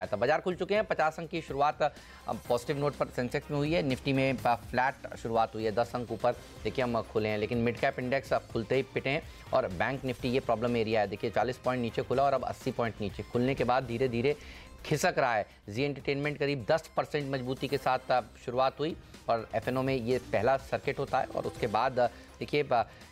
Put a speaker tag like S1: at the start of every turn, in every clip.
S1: तो बाजार खुल चुके हैं। 50 अंक की शुरुआत पॉजिटिव नोट पर सेंसेक्स में हुई है। निफ्टी में फ्लैट शुरुआत हुई है, 10 अंक ऊपर देखिए हम खुले हैं, लेकिन मिड कैप इंडेक्स अब खुलते ही पिटे हैं। और बैंक निफ्टी ये प्रॉब्लम एरिया है, देखिए 40 पॉइंट नीचे खुला और अब 80 पॉइंट नीचे खुलने के बाद धीरे धीरे खिसक रहा है। जी एंटरटेनमेंट करीब 10% मजबूती के साथ शुरुआत हुई और एफएनओ में ये पहला सर्किट होता है। और उसके बाद देखिए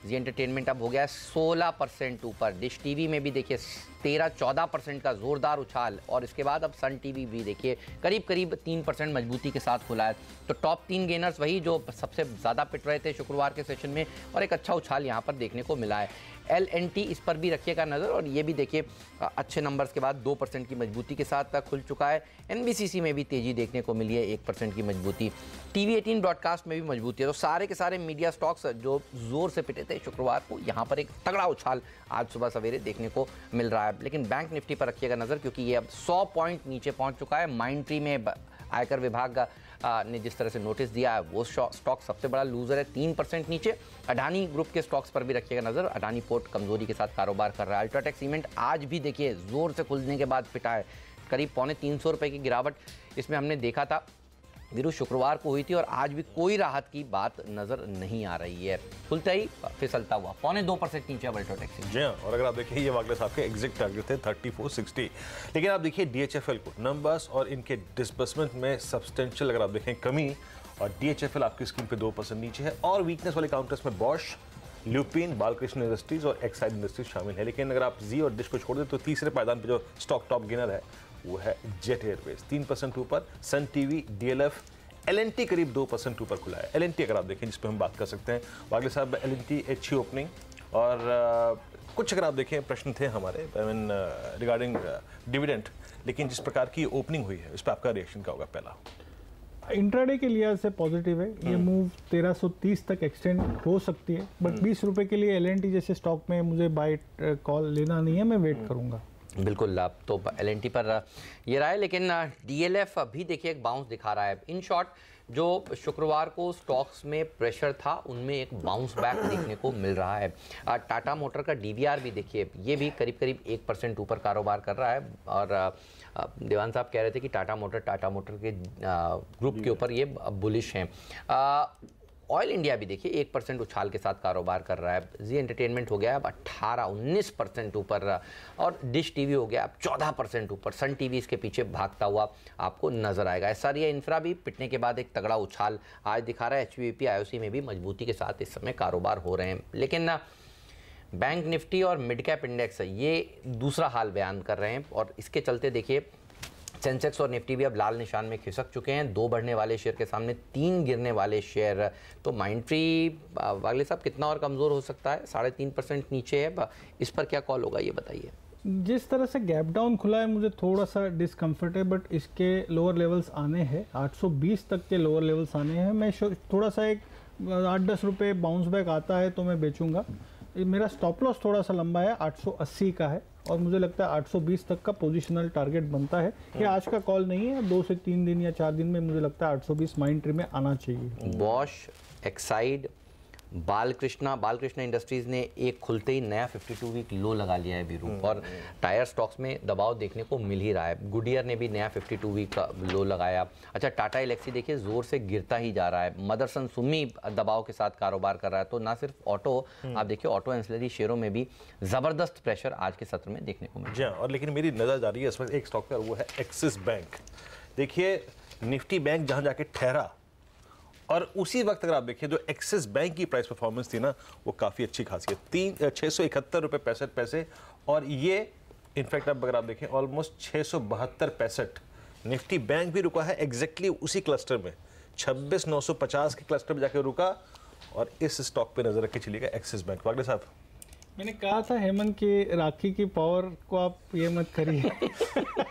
S1: जी एंटरटेनमेंट अब हो गया 16% ऊपर। डिश टीवी में भी देखिए 13-14% का जोरदार उछाल और इसके बाद अब सन टीवी भी देखिए करीब करीब 3% मजबूती के साथ खुला है। तो टॉप 3 गेनर्स वही जो सबसे ज़्यादा पिट रहे थे शुक्रवार के सेशन में और एक अच्छा उछाल यहाँ पर देखने को मिला है। LNT इस पर भी रखिएगा नज़र और ये भी देखिए अच्छे नंबर्स के बाद 2% की मजबूती के साथ खुल चुका है। NBCC में भी तेज़ी देखने को मिली है, 1% की मजबूती। TV18 ब्रॉडकास्ट में भी मजबूती है। तो सारे के सारे मीडिया स्टॉक्स जो जोर से पिटे थे शुक्रवार को, यहाँ पर एक तगड़ा उछाल आज सुबह सवेरे देखने को मिल रहा है। लेकिन बैंक निफ्टी पर रखिएगा नज़र क्योंकि ये अब 100 पॉइंट नीचे पहुँच चुका है। माइंडट्री में आयकर विभाग ने जिस तरह से नोटिस दिया है वो स्टॉक सबसे बड़ा लूजर है, 3% नीचे। अडानी ग्रुप के स्टॉक्स पर भी रखिएगा नज़र। अडानी पोर्ट कमजोरी के साथ कारोबार कर रहा है। अल्ट्राटेक सीमेंट आज भी देखिए जोर से खुलने के बाद पिटा है, करीब 350 रुपये की गिरावट इसमें हमने देखा था। वीरू शुक्रवार को हुई थी और आज भी कोई राहत की बात नजर नहीं आ रही है, खुलते ही फिसलता हुआ 2.25% नीचे अल्ट्राटेक सीमेंट।
S2: जी हाँ, और अगर आप देखिए ये वागले साहब के एग्जिट टारगेट थे 3460, लेकिन आप देखिए DHFL को नंबर्स और इनके डिस्बर्समेंट में सब्सटेंशियल अगर आप देखें कमी, और DHFL आपकी स्क्रीन पे 2% नीचे है। और वीकनेस वाले काउंटर्स में बॉश, ल्यूपिन, बालकृष्ण इंडस्ट्रीज और एक्साइड इंडस्ट्रीज शामिल है। लेकिन अगर आप जी और डिश को छोड़ दें तो तीसरे पायदान पे जो स्टॉक टॉप गेनर है वो है जेट एयरवेज, 3% ऊपर। सन टीवी, DLF, LNT करीब 2% ऊपर खुला है। LNT अगर आप देखें जिस पर हम बात कर सकते हैं वागले साहब, LNT अच्छी ओपनिंग और कुछ अगर आप देखें प्रश्न थे हमारे रिगार्डिंग डिविडेंड, लेकिन जिस प्रकार की ओपनिंग हुई है उस पर आपका रिएक्शन क्या होगा? पहला
S3: इंट्राडे के लिहाज से पॉजिटिव है, ये मूव 1330 तक एक्सटेंड हो सकती है, बट 20 रुपए के लिए LNT जैसे स्टॉक में मुझे बाय कॉल लेना नहीं है, मैं वेट करूंगा।
S1: बिल्कुल, आप तो LNT पर ये रहा है, लेकिन DLF भी देखिए एक बाउंस दिखा रहा है। इन शॉर्ट जो शुक्रवार को स्टॉक्स में प्रेशर था उनमें एक बाउंस बैक देखने को मिल रहा है। टाटा मोटर का DVR भी देखिए ये भी करीब करीब 1% ऊपर कारोबार कर रहा है। और देवान साहब कह रहे थे कि टाटा मोटर के ग्रुप के ऊपर ये बुलिश हैं। ऑयल इंडिया भी देखिए 1% उछाल के साथ कारोबार कर रहा है। जी एंटरटेनमेंट हो गया अब 18-19% ऊपर और डिश टीवी हो गया अब 14% ऊपर। सन टीवी इसके पीछे भागता हुआ आपको नजर आएगा। SRE इंफ्रा भी पिटने के बाद एक तगड़ा उछाल आज दिखा रहा है। HVP IOC में भी मजबूती के साथ इस समय कारोबार हो रहे हैं, लेकिन बैंक निफ्टी और मिड कैप इंडेक्स ये दूसरा हाल बयान कर रहे हैं। और इसके चलते देखिए सेंसेक्स और निफ्टी भी अब लाल निशान में खिसक चुके हैं। 2 बढ़ने वाले शेयर के सामने 3 गिरने वाले शेयर। तो माइंडट्री वागले साहब कितना और कमज़ोर हो सकता है? 3.5% नीचे है, इस पर क्या कॉल होगा ये बताइए।
S3: जिस तरह से गैप डाउन खुला है मुझे थोड़ा सा डिस्कम्फर्ट है, बट इसके लोअर लेवल्स आने हैं, 820 तक के लोअर लेवल्स आने हैं। मैं थोड़ा सा एक 8-10 रुपये बाउंस बैक आता है तो मैं बेचूंगा। मेरा स्टॉप लॉस थोड़ा सा लंबा है, 880 का है और मुझे लगता है 820 तक का पोजिशनल टारगेट बनता है। ये आज का कॉल नहीं है, 2 से 3 दिन या 4 दिन में मुझे लगता है 820 माइंडट्री में आना चाहिए।
S1: बॉश, एक्साइड, बालकृष्ण इंडस्ट्रीज ने एक खुलते ही नया 52 वीक लो लगा लिया है वीरू। और टायर स्टॉक्स में दबाव देखने को मिल ही रहा है। गुडियर ने भी नया 52 वीक का लो लगाया। अच्छा, टाटा एलेक्सी देखिए जोर से गिरता ही जा रहा है। मदरसन सुमी दबाव के साथ कारोबार कर रहा है। तो ना सिर्फ ऑटो, आप देखिए ऑटो एंसिलरी शेयरों में भी जबरदस्त प्रेशर आज के सत्र में देखने को मिला।
S2: और लेकिन मेरी नजर जा रही है इस वक्त एक स्टॉक पर, वो है एक्सिस बैंक। देखिए निफ्टी बैंक जहां जाके ठहरा और उसी वक्त अगर आप देखिए जो एक्सिस बैंक की प्राइस परफॉर्मेंस थी ना वो काफ़ी अच्छी खासी है, 671 रुपये 65 पैसे। और ये इनफैक्ट अब अगर आप देखें ऑलमोस्ट 672-65। निफ्टी बैंक भी रुका है एग्जैक्टली उसी क्लस्टर में, 26,950 के क्लस्टर में जाकर रुका। और इस स्टॉक पे नजर रख के चलिएगा एक्सिस बैंक। वागले साहब,
S3: मैंने कहा था हेमंत की राखी की पावर को आप ये मत करिए।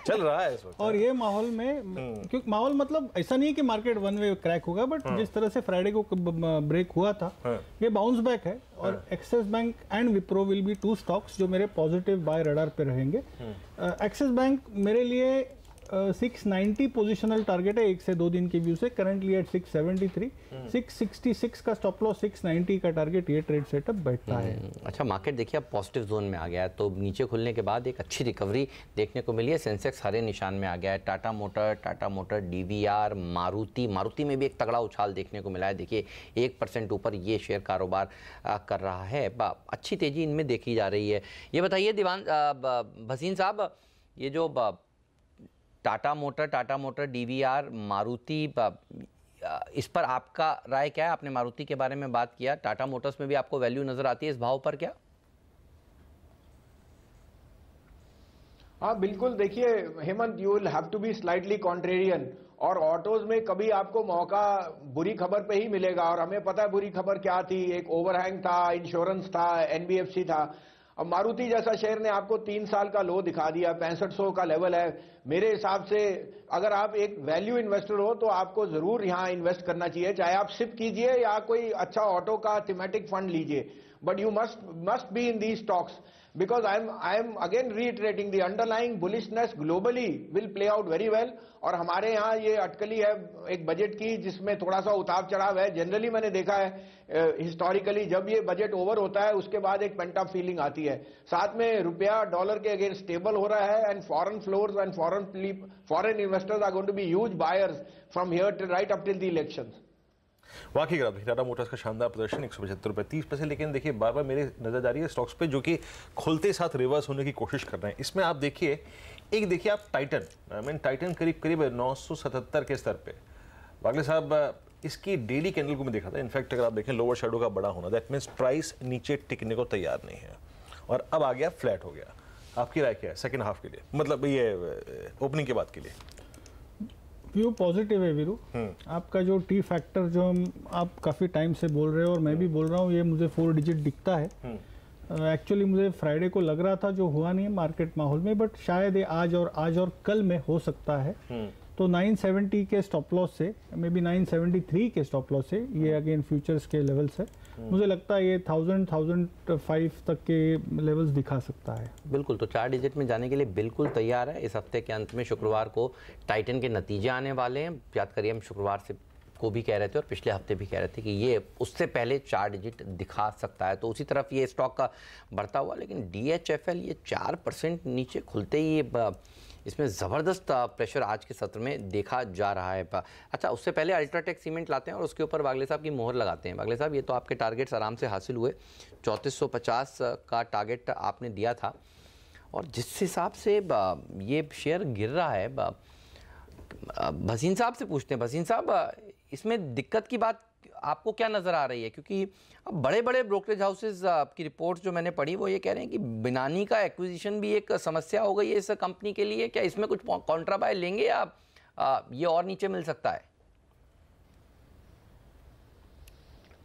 S2: चल रहा है इस वक्त।
S3: और ये माहौल में, क्योंकि माहौल मतलब ऐसा नहीं है कि मार्केट वन वे क्रैक होगा, बट जिस तरह से फ्राइडे को ब्रेक हुआ था ये बाउंस बैक है। और axis bank and Wipro will be 2 stocks जो मेरे पॉजिटिव बाय रडार पे रहेंगे। एक्सिस बैंक मेरे लिए 690 पोजिशनल टारगेट है 1 से 2 दिन के व्यू से, करंटली एट 673, 666 का स्टॉप लॉस, 690 का टारगेट, ये ट्रेड सेटअप बैठता है।
S1: अच्छा, मार्केट देखिए अब पॉजिटिव जोन में आ गया है, तो नीचे खुलने के बाद एक अच्छी रिकवरी देखने को मिली है। सेंसेक्स हरे निशान में आ गया है। टाटा मोटर, डीवीआर, मारुति में भी एक तगड़ा उछाल देखने को मिला है। देखिए 1% ऊपर ये शेयर कारोबार कर रहा है। अच्छी तेजी इनमें देखी जा रही है। ये बताइए भसीन साहब, ये जो टाटा मोटर, डीवीआर, मारुति, इस पर आपका राय क्या है? आपने मारुति के बारे में बात किया, टाटा मोटर्स में भी आपको वैल्यू नजर आती है इस भाव पर क्या?
S4: हाँ बिल्कुल, देखिए Hemant, you will have to be slightly contrarian, और ऑटोज में कभी आपको मौका बुरी खबर पे ही मिलेगा, और हमें पता है बुरी खबर क्या थी। एक ओवरहैंग था, इंश्योरेंस था, एनबीएफसी था। अब मारुति जैसा शेयर ने आपको 3 साल का लो दिखा दिया, 6500 का लेवल है। मेरे हिसाब से अगर आप एक वैल्यू इन्वेस्टर हो तो आपको जरूर यहां इन्वेस्ट करना चाहिए, चाहे आप सिप कीजिए या कोई अच्छा ऑटो का थीमेटिक फंड लीजिए, but you must be in the stocks, because I am again reiterating the underlying bullishness globally will play out very well। और हमारे यहाँ ये अटकली है एक बजट की जिसमें थोड़ा सा उतार चढ़ाव है। जनरली मैंने देखा है हिस्टोरिकली जब ये बजट ओवर होता है उसके बाद एक पेंट अप फीलिंग आती है। साथ में रुपया डॉलर के अगेंस्ट स्टेबल हो रहा है, and foreign flows and foreign investors are going to be huge buyers from here to right up till the elections.
S2: वाकई टाटा मोटर्स का शानदार प्रदर्शन, 175.30 लेकिन देखिए बार बार मेरे नजर जा रही है स्टॉक्स पे जो कि खुलते साथ रिवर्स होने की कोशिश कर रहे हैं। इसमें आप देखिए आप टाइटन करीब 977 के स्तर पे। वागले साहब, इसकी डेली कैंडल को मैं देखा था, इनफैक्ट अगर आप देखें लोअर शैडो का बड़ा होना, दैट मीन्स प्राइस नीचे टिकने को तैयार नहीं है और अब आ गया फ्लैट हो गया। आपकी राय क्या है सेकेंड हाफ के लिए, मतलब ये ओपनिंग के बाद के लिए?
S3: व्यू पॉजिटिव है वीरू। आपका जो टी फैक्टर जो आप काफ़ी टाइम से बोल रहे हो और मैं भी बोल रहा हूँ, ये मुझे 4 डिजिट दिखता है। एक्चुअली मुझे फ्राइडे को लग रहा था, जो हुआ नहीं है मार्केट माहौल में, बट शायद ये आज और कल में हो सकता है। तो 970 के स्टॉप लॉस से, मे बी 973 के स्टॉप लॉस से, ये अगेन फ्यूचर्स के लेवल्स है, मुझे लगता है ये 1000-1005 तक के लेवल्स दिखा सकता है।
S1: बिल्कुल, तो 4 डिजिट में जाने के लिए बिल्कुल तैयार है। इस हफ्ते के अंत में शुक्रवार को टाइटन के नतीजे आने वाले हैं। याद करिए हम शुक्रवार से को भी कह रहे थे और पिछले हफ्ते भी कह रहे थे कि ये उससे पहले 4 डिजिट दिखा सकता है, तो उसी तरफ ये स्टॉक का बढ़ता हुआ। लेकिन DHFL ये 4% नीचे खुलते ही इसमें ज़बरदस्त प्रेशर आज के सत्र में देखा जा रहा है। अच्छा, उससे पहले अल्ट्राटेक सीमेंट लाते हैं और उसके ऊपर वागले साहब की मोहर लगाते हैं। वागले साहब, ये तो आपके टारगेट्स आराम से हासिल हुए, 3450 का टारगेट आपने दिया था, और जिस हिसाब से ये शेयर गिर रहा है, भसीन साहब से पूछते हैं। भसीन साहब, इसमें दिक्कत की बात आपको क्या नज़र आ रही है? क्योंकि अब बड़े बड़े ब्रोकरेज हाउसेज की रिपोर्ट्स जो मैंने पढ़ी वो ये कह रहे हैं कि बिनानी का एक्विजिशन भी एक समस्या हो गई है इस कंपनी के लिए। क्या इसमें कुछ कॉन्ट्रा बाय लेंगे या ये और नीचे मिल सकता है?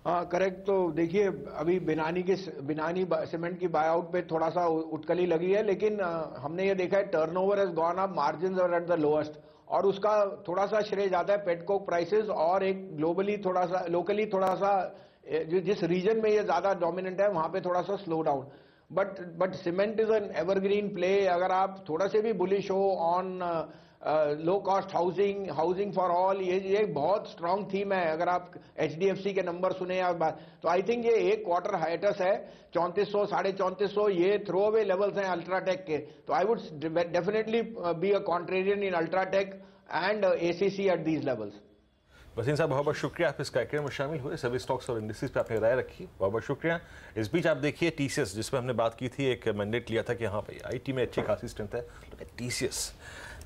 S4: हाँ करेक्ट। तो देखिए अभी बिनानी सीमेंट की बायआउट पे थोड़ा सा उठकली लगी है, लेकिन हमने ये देखा है turnover has gone up, margins are at the lowest, और उसका थोड़ा सा श्रेय जाता है पेटकोक प्राइसेस और एक ग्लोबली थोड़ा सा, लोकली थोड़ा सा जिस रीजन में ये ज्यादा डोमिनेंट है वहां पे थोड़ा सा slow down. But cement is an evergreen play. अगर आप थोड़ा से भी बुलिश हो on low cost housing for all, ये बहुत स्ट्रांग थीम है। अगर आप HDFC के नंबर सुने या बात, तो आई थिंक ये एक क्वार्टर हाइटस है 3400 3450, ये थ्रो अवे लेवल्स हैं अल्ट्राटेक के। तो I would definitely be a contrarian in UltraTech and ACC at these levels.
S2: Wasim साहब, बहुत बहुत शुक्रिया, आप इस कार्यक्रम में शामिल हुए, सभी स्टॉक्स और इंडस्ट्रीज पे आपने राय रखी, बहुत बहुत शुक्रिया। इस बीच आप देखिए TCS, जिसमें हमने बात की थी, एक मैंडेट लिया था कि हाँ भाई IT में अच्छी खासी स्ट्रेंथ है। TCS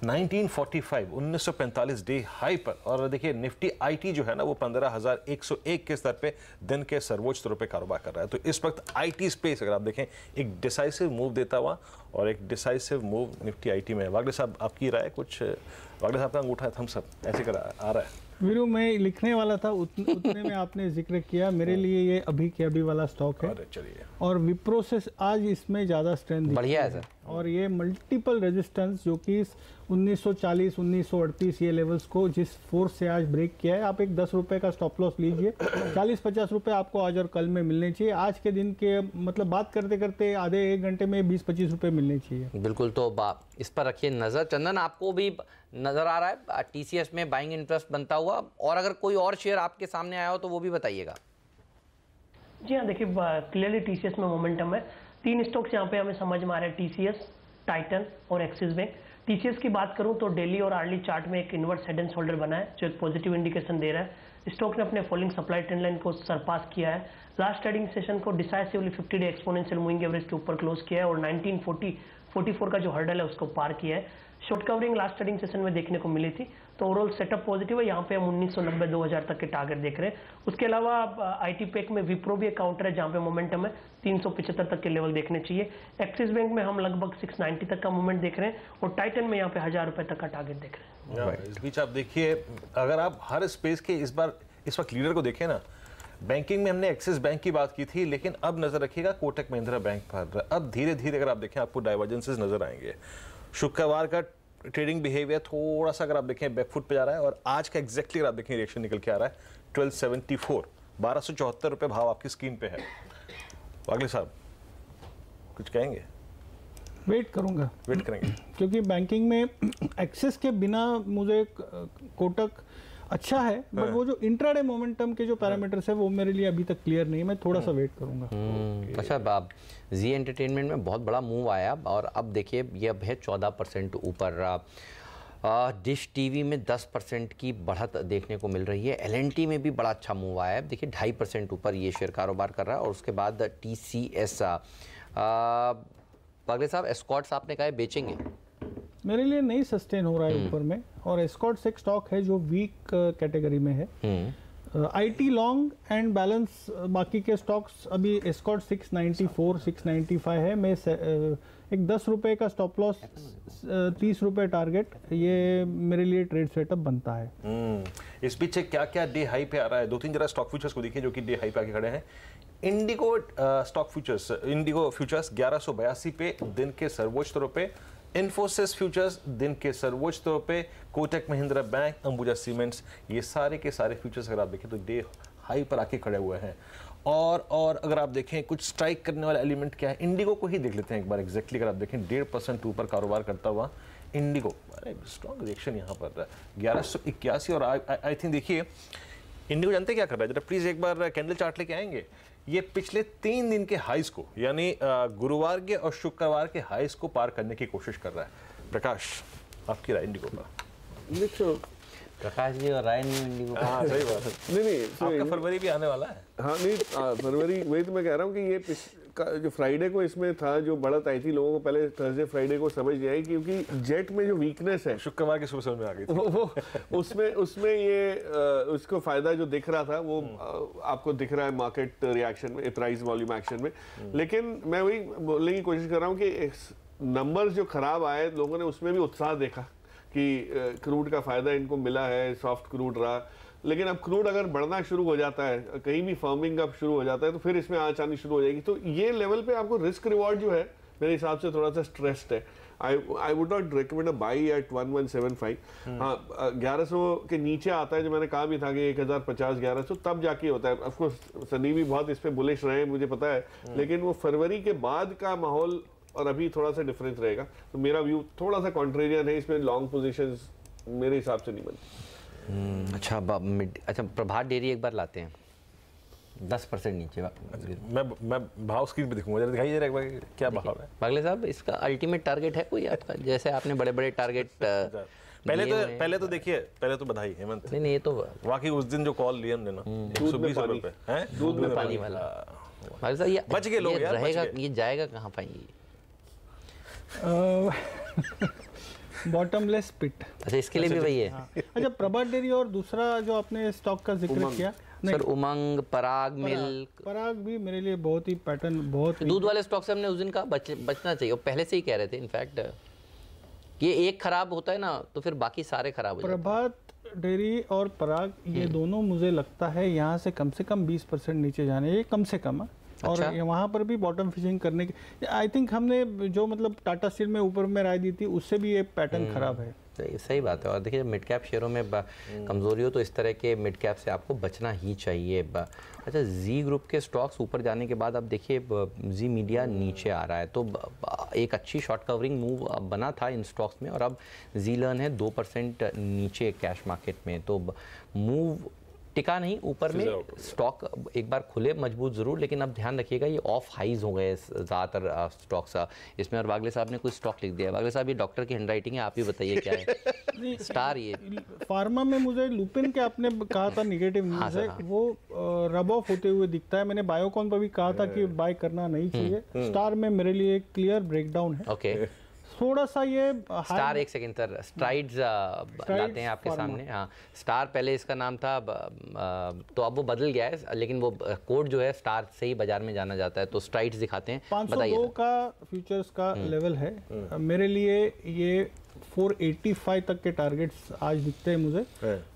S2: 1945 डे हाई पर, और देखिए निफ्टी IT जो है ना वो 15,101 के स्तर पे दिन के सर्वोच्च स्तरों पे कारोबार कर रहा है। तो इस वक्त IT स्पेस अगर आप देखें एक डिसाइसिव मूव देता हुआ, और एक डिसाइसिव मूव निफ्टी IT में। वागले साहब, आपकी राय कुछ? वागले साहब का अंगूठा थम्स अप ऐसे करा आ रहा है।
S3: वीरू, मैं लिखने वाला था उतने में आपने जिक्र किया, मेरे लिए ये अभी के अभी वाला स्टॉक है।
S2: चलिए,
S3: और विप्रो से आज इसमें ज्यादा स्ट्रेंथ
S1: बढ़िया है सर।
S3: और ये मल्टीपल रेजिस्टेंस जो कि 1940 1938 ये लेवल्स को जिस फोर्स से आज ब्रेक किया है, आप एक 10 रुपए का स्टॉप लॉस लीजिए। 40-50 रुपए आपको आज और कल में मिलने चाहिए। आज के दिन के मतलब बात करते करते आधे एक घंटे में 20-25 रुपए मिलने चाहिए।
S1: बिल्कुल, तो इस पर रखिए नजर। चंदन, आपको भी नजर आ रहा है टीसीएस में बाइंग इंटरेस्ट बनता हुआ, और अगर कोई और शेयर आपके सामने आया हो तो वो भी बताइएगा।
S5: जी हाँ, देखिए क्लियरली टीसीएस में मोमेंटम है। 3 स्टॉक्स यहाँ पे हमें समझ में आ रहे हैं, टीसीएस, टाइटन और एक्सिस बैंक। टीसीएस की बात करूं तो डेली और आर्ली चार्ट में एक इनवर्स हेड एंड शोल्डर बना है जो एक पॉजिटिव इंडिकेशन दे रहा है। स्टॉक ने अपने फॉलोइंग सप्लाई ट्रेंड लाइन को सरपास किया है। लास्ट ट्रेडिंग सेशन को decisively 50 day exponential moving average के ऊपर क्लोज किया है और 1944 का जो हर्डल है उसको पार किया है। Short covering last trading session में देखने को मिली थी, तो ओवरऑल सेटअप पॉजिटिव है। यहाँ पे हम 1990-2000 तक के टारगेट देख रहे हैं। उसके अलावा आईटी पैक में विप्रो भी एक काउंटर है जहाँ पे मोमेंटम है, 375 तक के लेवल देखने चाहिए। एक्सिस बैंक में हम लगभग 690 तक का मूवमेंट देख रहे हैं और टाइटन में यहाँ पे 1000 रुपए तक का टारगेट देख रहे हैं।
S2: इस बीच आप देखिए, अगर आप हर स्पेस के इस वक्त लीडर को देखें ना, बैंकिंग में हमने एक्सिस बैंक की बात की थी, लेकिन अब नजर रखिएगा कोटक महिंद्रा बैंक पर। अब धीरे धीरे अगर आप देखें आपको डाइवर्जेंसेस नजर आएंगे। शुक्रवार का ट्रेडिंग बिहेवियर थोड़ा सा अगर आप देखें बैकफुट पे जा रहा है, और आज का एग्जैक्टली अगर आप देखें रिएक्शन निकल के आ रहा है 1274, 1274 रुपए भाव आपकी स्क्रीन पे है। वागले साहब कुछ कहेंगे?
S3: वेट करूंगा,
S2: वेट करेंगे,
S3: क्योंकि बैंकिंग में एक्सेस के बिना मुझे कोटक अच्छा है, बट वो जो इंट्राडे मोमेंटम के जो पैरामीटर्स है वो मेरे लिए अभी तक क्लियर नहीं है। मैं थोड़ा सा वेट करूंगा।
S1: अच्छा, अब जी एंटरटेनमेंट में बहुत बड़ा मूव आया और अब देखिए ये अब है 14% ऊपर। डिश टीवी में 10% की बढ़त देखने को मिल रही है। एलएनटी में भी बड़ा अच्छा मूव आया है, देखिए 2.5% ऊपर ये शेयर कारोबार कर रहा है। और उसके बाद टीसीएस, पागले साहब एस्कॉर्ट्स आपने कहा है बेचेंगे,
S3: मेरे लिए नहीं सस्टेन हो रहा है ऊपर में, और एस्कॉर्ट्स एक स्टॉक है जो वीक कैटेगरी में है। आईटी लॉन्ग एंड बैलेंस बाकी के स्टॉक्स अभी एस्कॉर्ट 694 695 है। मैं एक 10 रुपए का स्टॉप लॉस, 30 रुपए टारगेट, ये मेरे लिए ट्रेड सेटअप बनता है।
S2: इस पीछे क्या क्या डे हाई पे आ रहा है? 2-3 जरा स्टॉक फ्यूचर्स को देखिए जो कि डे हाई पे आके खड़े हैं। Indigo stock futures, Indigo futures 1182 पे दिन के सर्वोच्च तौर पे, इन्फोसिस फ्यूचर्स दिन के सर्वोच्च तौर पे, कोटक महिंद्रा बैंक, अंबुजा सीमेंट्स, ये सारे के सारे फ्यूचर्स अगर आप देखें तो डे हाई पर आके खड़े हुए हैं। और अगर आप देखें कुछ स्ट्राइक करने वाला एलिमेंट क्या है, इंडिगो को ही देख लेते हैं एक बार एग्जैक्टली। अगर आप देखें 1.5% ऊपर कारोबार करता हुआ इंडिगो, अरे स्ट्रॉन्ग रिएक्शन यहाँ पर 1181। और आई थिंक देखिए इंडिगो जानते क्या कर रहा है, जरा प्लीज एक बार कैंडल चार्ट लेके आएंगे। ये पिछले 3 दिन के हाइस को, यानी गुरुवार के और शुक्रवार के हाइस को पार करने की कोशिश कर रहा है। प्रकाश, आपकी राय इंडिगो पर?
S6: देखो
S1: प्रकाश जी और राय नहीं इंडिगो।
S2: हाँ सही बात है।
S6: नहीं
S2: आपका फरवरी भी आने वाला है।
S6: हाँ नहीं, फरवरी, वही तो मैं कह रहा हूँ कि ये जो फ्राइडे को इसमें था, जो बढ़त आई थी, लोगों को पहले थर्सडे फ्राइडे को समझ नहीं आई, क्योंकि जेट में जो वीकनेस है
S2: शुक्रवार की सुबह समझ में आ गई थी।
S6: वो उसमें ये उसको फायदा जो दिख रहा था वो आपको दिख रहा है मार्केट रिएक्शन में, प्राइस वॉल्यूम एक्शन में। लेकिन मैं वही बोलने की कोशिश कर रहा हूँ कि नंबर्स जो खराब आए, लोगों ने उसमें भी उत्साह देखा कि क्रूड का फायदा इनको मिला है, सॉफ्ट क्रूड रहा। लेकिन अब क्रूड अगर बढ़ना शुरू हो जाता है, कहीं भी फर्मिंग अब शुरू हो जाता है, तो फिर इसमें आँच आनी शुरू हो जाएगी। तो ये लेवल पे आपको रिस्क रिवॉर्ड जो है मेरे हिसाब से थोड़ा सा स्ट्रेस्ड है। I would not recommend a buy at 1175। हाँ, 1100 के नीचे आता है, जो मैंने कहा भी था कि 1050-1100 तब जाके होता है। ऑफकोर्स सनी भी बहुत इस पे बुलिश रहे हैं, मुझे पता है, लेकिन वो फरवरी के बाद का माहौल और अभी थोड़ा सा डिफरेंस रहेगा। तो मेरा व्यू थोड़ा सा कॉन्ट्रेरियन है, इसमें लॉन्ग पोजीशंस मेरे हिसाब से नहीं बनती।
S1: अच्छा, प्रभात डेयरी एक बार लाते हैं 10% नीचे।
S2: मैं भाव स्क्रीन पे दिखूंगा, जरा दिखाइए जरा एक बार क्या भाव है।
S1: पागले साहब, इसका अल्टीमेट टारगेट है कोई आपका? जैसे आपने बड़े बड़े टारगेट
S2: पहले तो देखिए, पहले तो बधाई हेमंत।
S1: नहीं ये तो
S2: वाकई उस दिन जो कॉल लिया हमने ना 120 रुपए पे, हैं
S1: दूध में पानी वाला। पागले साहब, ये
S2: बच गए लोग यार,
S1: रहेगा, ये जाएगा कहाँ पाएंगे?
S3: बॉटमलेस पिट।
S1: अच्छा, इसके लिए भी वही है।
S3: हाँ। अच्छा, प्रभात डेयरी और दूसरा जो आपने स्टॉक का जिक्र किया,
S1: सर उमंग, पराग मिल्क।
S3: पराग भी मेरे लिए बहुत ही पैटर्न, बहुत
S1: दूध वाले स्टॉक से हमने उस दिन कहा बचना चाहिए, पहले से ही कह रहे थे। इनफैक्ट ये एक खराब होता है ना तो फिर बाकी सारे खराब हो जाते हैं।
S3: प्रभात डेयरी और पराग ये दोनों मुझे लगता है यहाँ से कम 20% नीचे जाने, ये कम से कम। और वहाँ पर भी बॉटम फिशिंग करने की आई थिंक हमने जो मतलब टाटा स्टील में ऊपर में राय दी थी उससे भी ये पैटर्न खराब है।
S1: सही बात है। और देखिए मिड कैप शेयरों में कमजोरी हो तो इस तरह के मिड कैप से आपको बचना ही चाहिए। अच्छा, जी ग्रुप के स्टॉक्स ऊपर जाने के बाद अब देखिए जी मीडिया नीचे आ रहा है, तो एक अच्छी शॉर्ट कवरिंग मूव बना था इन स्टॉक्स में और अब जी लर्न है 2% नीचे कैश मार्केट में, तो मूव टिका नहीं ऊपर में। स्टॉक एक बार खुले मजबूत जरूर, लेकिन अब ध्यान रखिएगा ये ऑफ हाइज हो गए ज़्यादातर स्टॉक्स इसमें। और वागले साहब ने कुछ स्टॉक लिख दिया है। वागले साहब ये डॉक्टर की हैंडराइटिंग है, आप ही बताइए क्या है। स्टार ये
S3: फार्मा में मुझे लुपिन के आपने कहा था निगेटिव न्यूज़ है, वो रब ऑफ होते हुए दिखता है। मैंने बायोकॉन पर भी कहा था कि बाय करना नहीं चाहिए। स्टार में मेरे लिए एक क्लियर ब्रेकडाउन है।
S1: ओके,
S3: थोड़ा सा ये
S1: स्टार, एक सेकंड सर, स्ट्राइड्स लाते हैं आपके सामने। हाँ, स्टार पहले इसका नाम था, तो अब वो बदल गया है, लेकिन वो कोड जो है स्टार से ही बाजार में जाना जाता है। तो स्ट्राइड्स दिखाते हैं,
S3: 502 का फ्यूचर्स का लेवल है मेरे लिए। ये 485 तक के टारगेट्स आज दिखते हैं मुझे,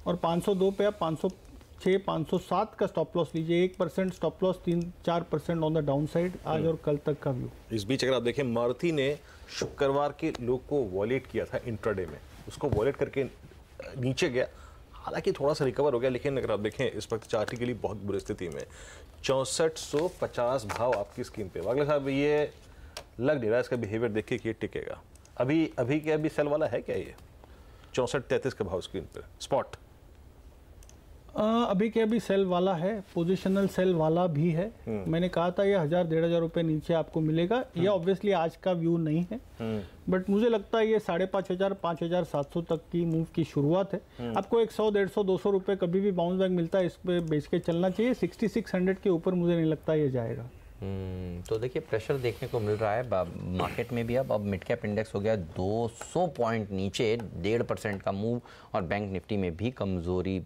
S3: और 502 पे आप 506 507 का स्टॉप लॉस लीजिए। 1% stop loss, 3-4% on the down side आज और कल तक का व्यू।
S2: इस बीच अगर आप देखें, मारुति ने शुक्रवार के लो को वॉलेट किया था इंट्राडे में, उसको वॉलेट करके नीचे गया, हालांकि थोड़ा सा रिकवर हो गया, लेकिन अगर आप देखें इस वक्त चार्ट के लिए बहुत बुरी स्थिति में 6450 भाव आपकी स्क्रीन पे। वागले साहब ये लग नहीं रहा इसका बिहेवियर देख के कि ये टिकेगा। अभी क्या अभी सेल वाला है क्या ये 6433 का भाव स्क्रीन पर स्पॉट?
S3: अभी के अभी सेल वाला है, पोजिशनल सेल वाला भी है। मैंने कहा था ये 1000-1500 रुपए नीचे आपको मिलेगा। ये ऑब्वियसली आज का व्यू नहीं है, बट मुझे लगता है ये 5500-5700 तक की मूव की शुरुआत है। आपको 100, 150, 200 रुपए कभी भी बाउंस बैक मिलता है, इस पे बेच के चलना चाहिए। 6600 के ऊपर मुझे नहीं लगता ये जाएगा।
S1: तो देखिए प्रेशर देखने को मिल रहा है मार्केट में भी। अब मिड कैप इंडेक्स हो गया 200 पॉइंट नीचे, 1.5% का मूव, और बैंक निफ्टी में भी कमजोरी।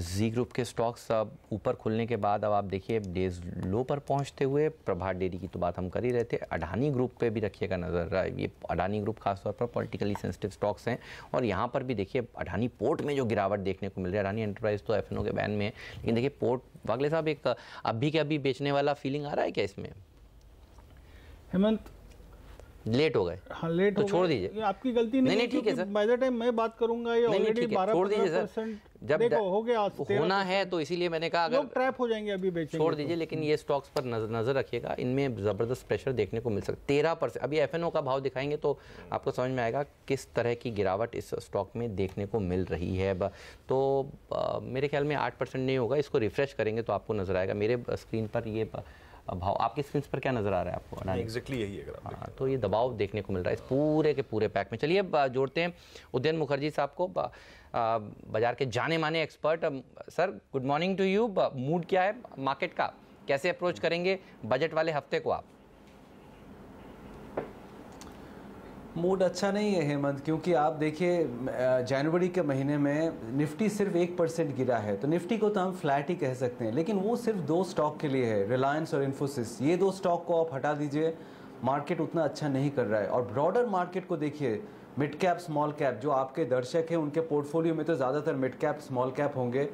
S1: जी ग्रुप के स्टॉक्स अब ऊपर खुलने के बाद अब आप देखिए डेज लो पर पहुंचते हुए। प्रभात डेयरी की तो बात हम कर ही रहे थे, अडानी ग्रुप पे भी रखिएगा नज़र। ये अडानी ग्रुप खासतौर पर पॉलिटिकली सेंसिटिव स्टॉक्स हैं, और यहाँ पर भी देखिए अडानी पोर्ट में जो गिरावट देखने को मिल रही है। अडानी एंटरप्राइज तो एफएनओ के बैन में है, लेकिन देखिए पोर्ट, वागले साहब एक अभी के अभी बेचने वाला फीलिंग आ रहा है क्या इसमें?
S3: हेमंत
S1: लेट हो गए।
S3: हाँ, लेट
S1: तो
S3: हो
S1: छोड़ दीजिए,
S3: ये आपकी गलती नहीं है,
S1: ठीक है सर।
S3: बाय द टाइम मैं बात करूंगा ये ऑलरेडी 12%
S1: जब
S3: देखो हो गया,
S1: होना है, तो इसीलिए मैंने कहा अगर
S3: लोग ट्रैप हो जाएंगे अभी बेचेंगे
S1: छोड़ दीजिए। लेकिन ये स्टॉक्स पर नजर रखिएगा, इनमें जबरदस्त प्रेशर देखने को मिल सकता है। 13%। अभी एफएनओ का भाव दिखाएंगे तो आपको समझ में आएगा किस तरह की गिरावट इस स्टॉक में देखने को मिल रही है। तो मेरे ख्याल में 8% नहीं होगा, इसको रिफ्रेश करेंगे तो आपको नजर आएगा। मेरे स्क्रीन पर ये भाव, आपकी स्क्रीन पर क्या नज़र आ रहा है आपको?
S2: एग्जैक्टली यही है।
S1: हाँ, तो ये दबाव देखने को मिल रहा है इस पूरे के पूरे पैक में। चलिए जोड़ते हैं उदयन मुखर्जी साहब को, बाजार के जाने माने expert. Sir good morning to you. Mood क्या है मार्केट का, कैसे अप्रोच करेंगे बजट वाले हफ्ते को आप?
S7: मूड अच्छा नहीं है हेमंत, क्योंकि आप देखिए जनवरी के महीने में निफ्टी सिर्फ 1% गिरा है, तो निफ्टी को तो हम फ्लैट ही कह सकते हैं, लेकिन वो सिर्फ 2 स्टॉक के लिए है, रिलायंस और इन्फोसिस। ये 2 स्टॉक को आप हटा दीजिए, मार्केट उतना अच्छा नहीं कर रहा है। और ब्रॉडर मार्केट को देखिए, मिड कैप स्मॉल कैप, जो आपके दर्शक हैं उनके पोर्टफोलियो में तो ज़्यादातर मिड कैप स्मॉल कैप होंगे,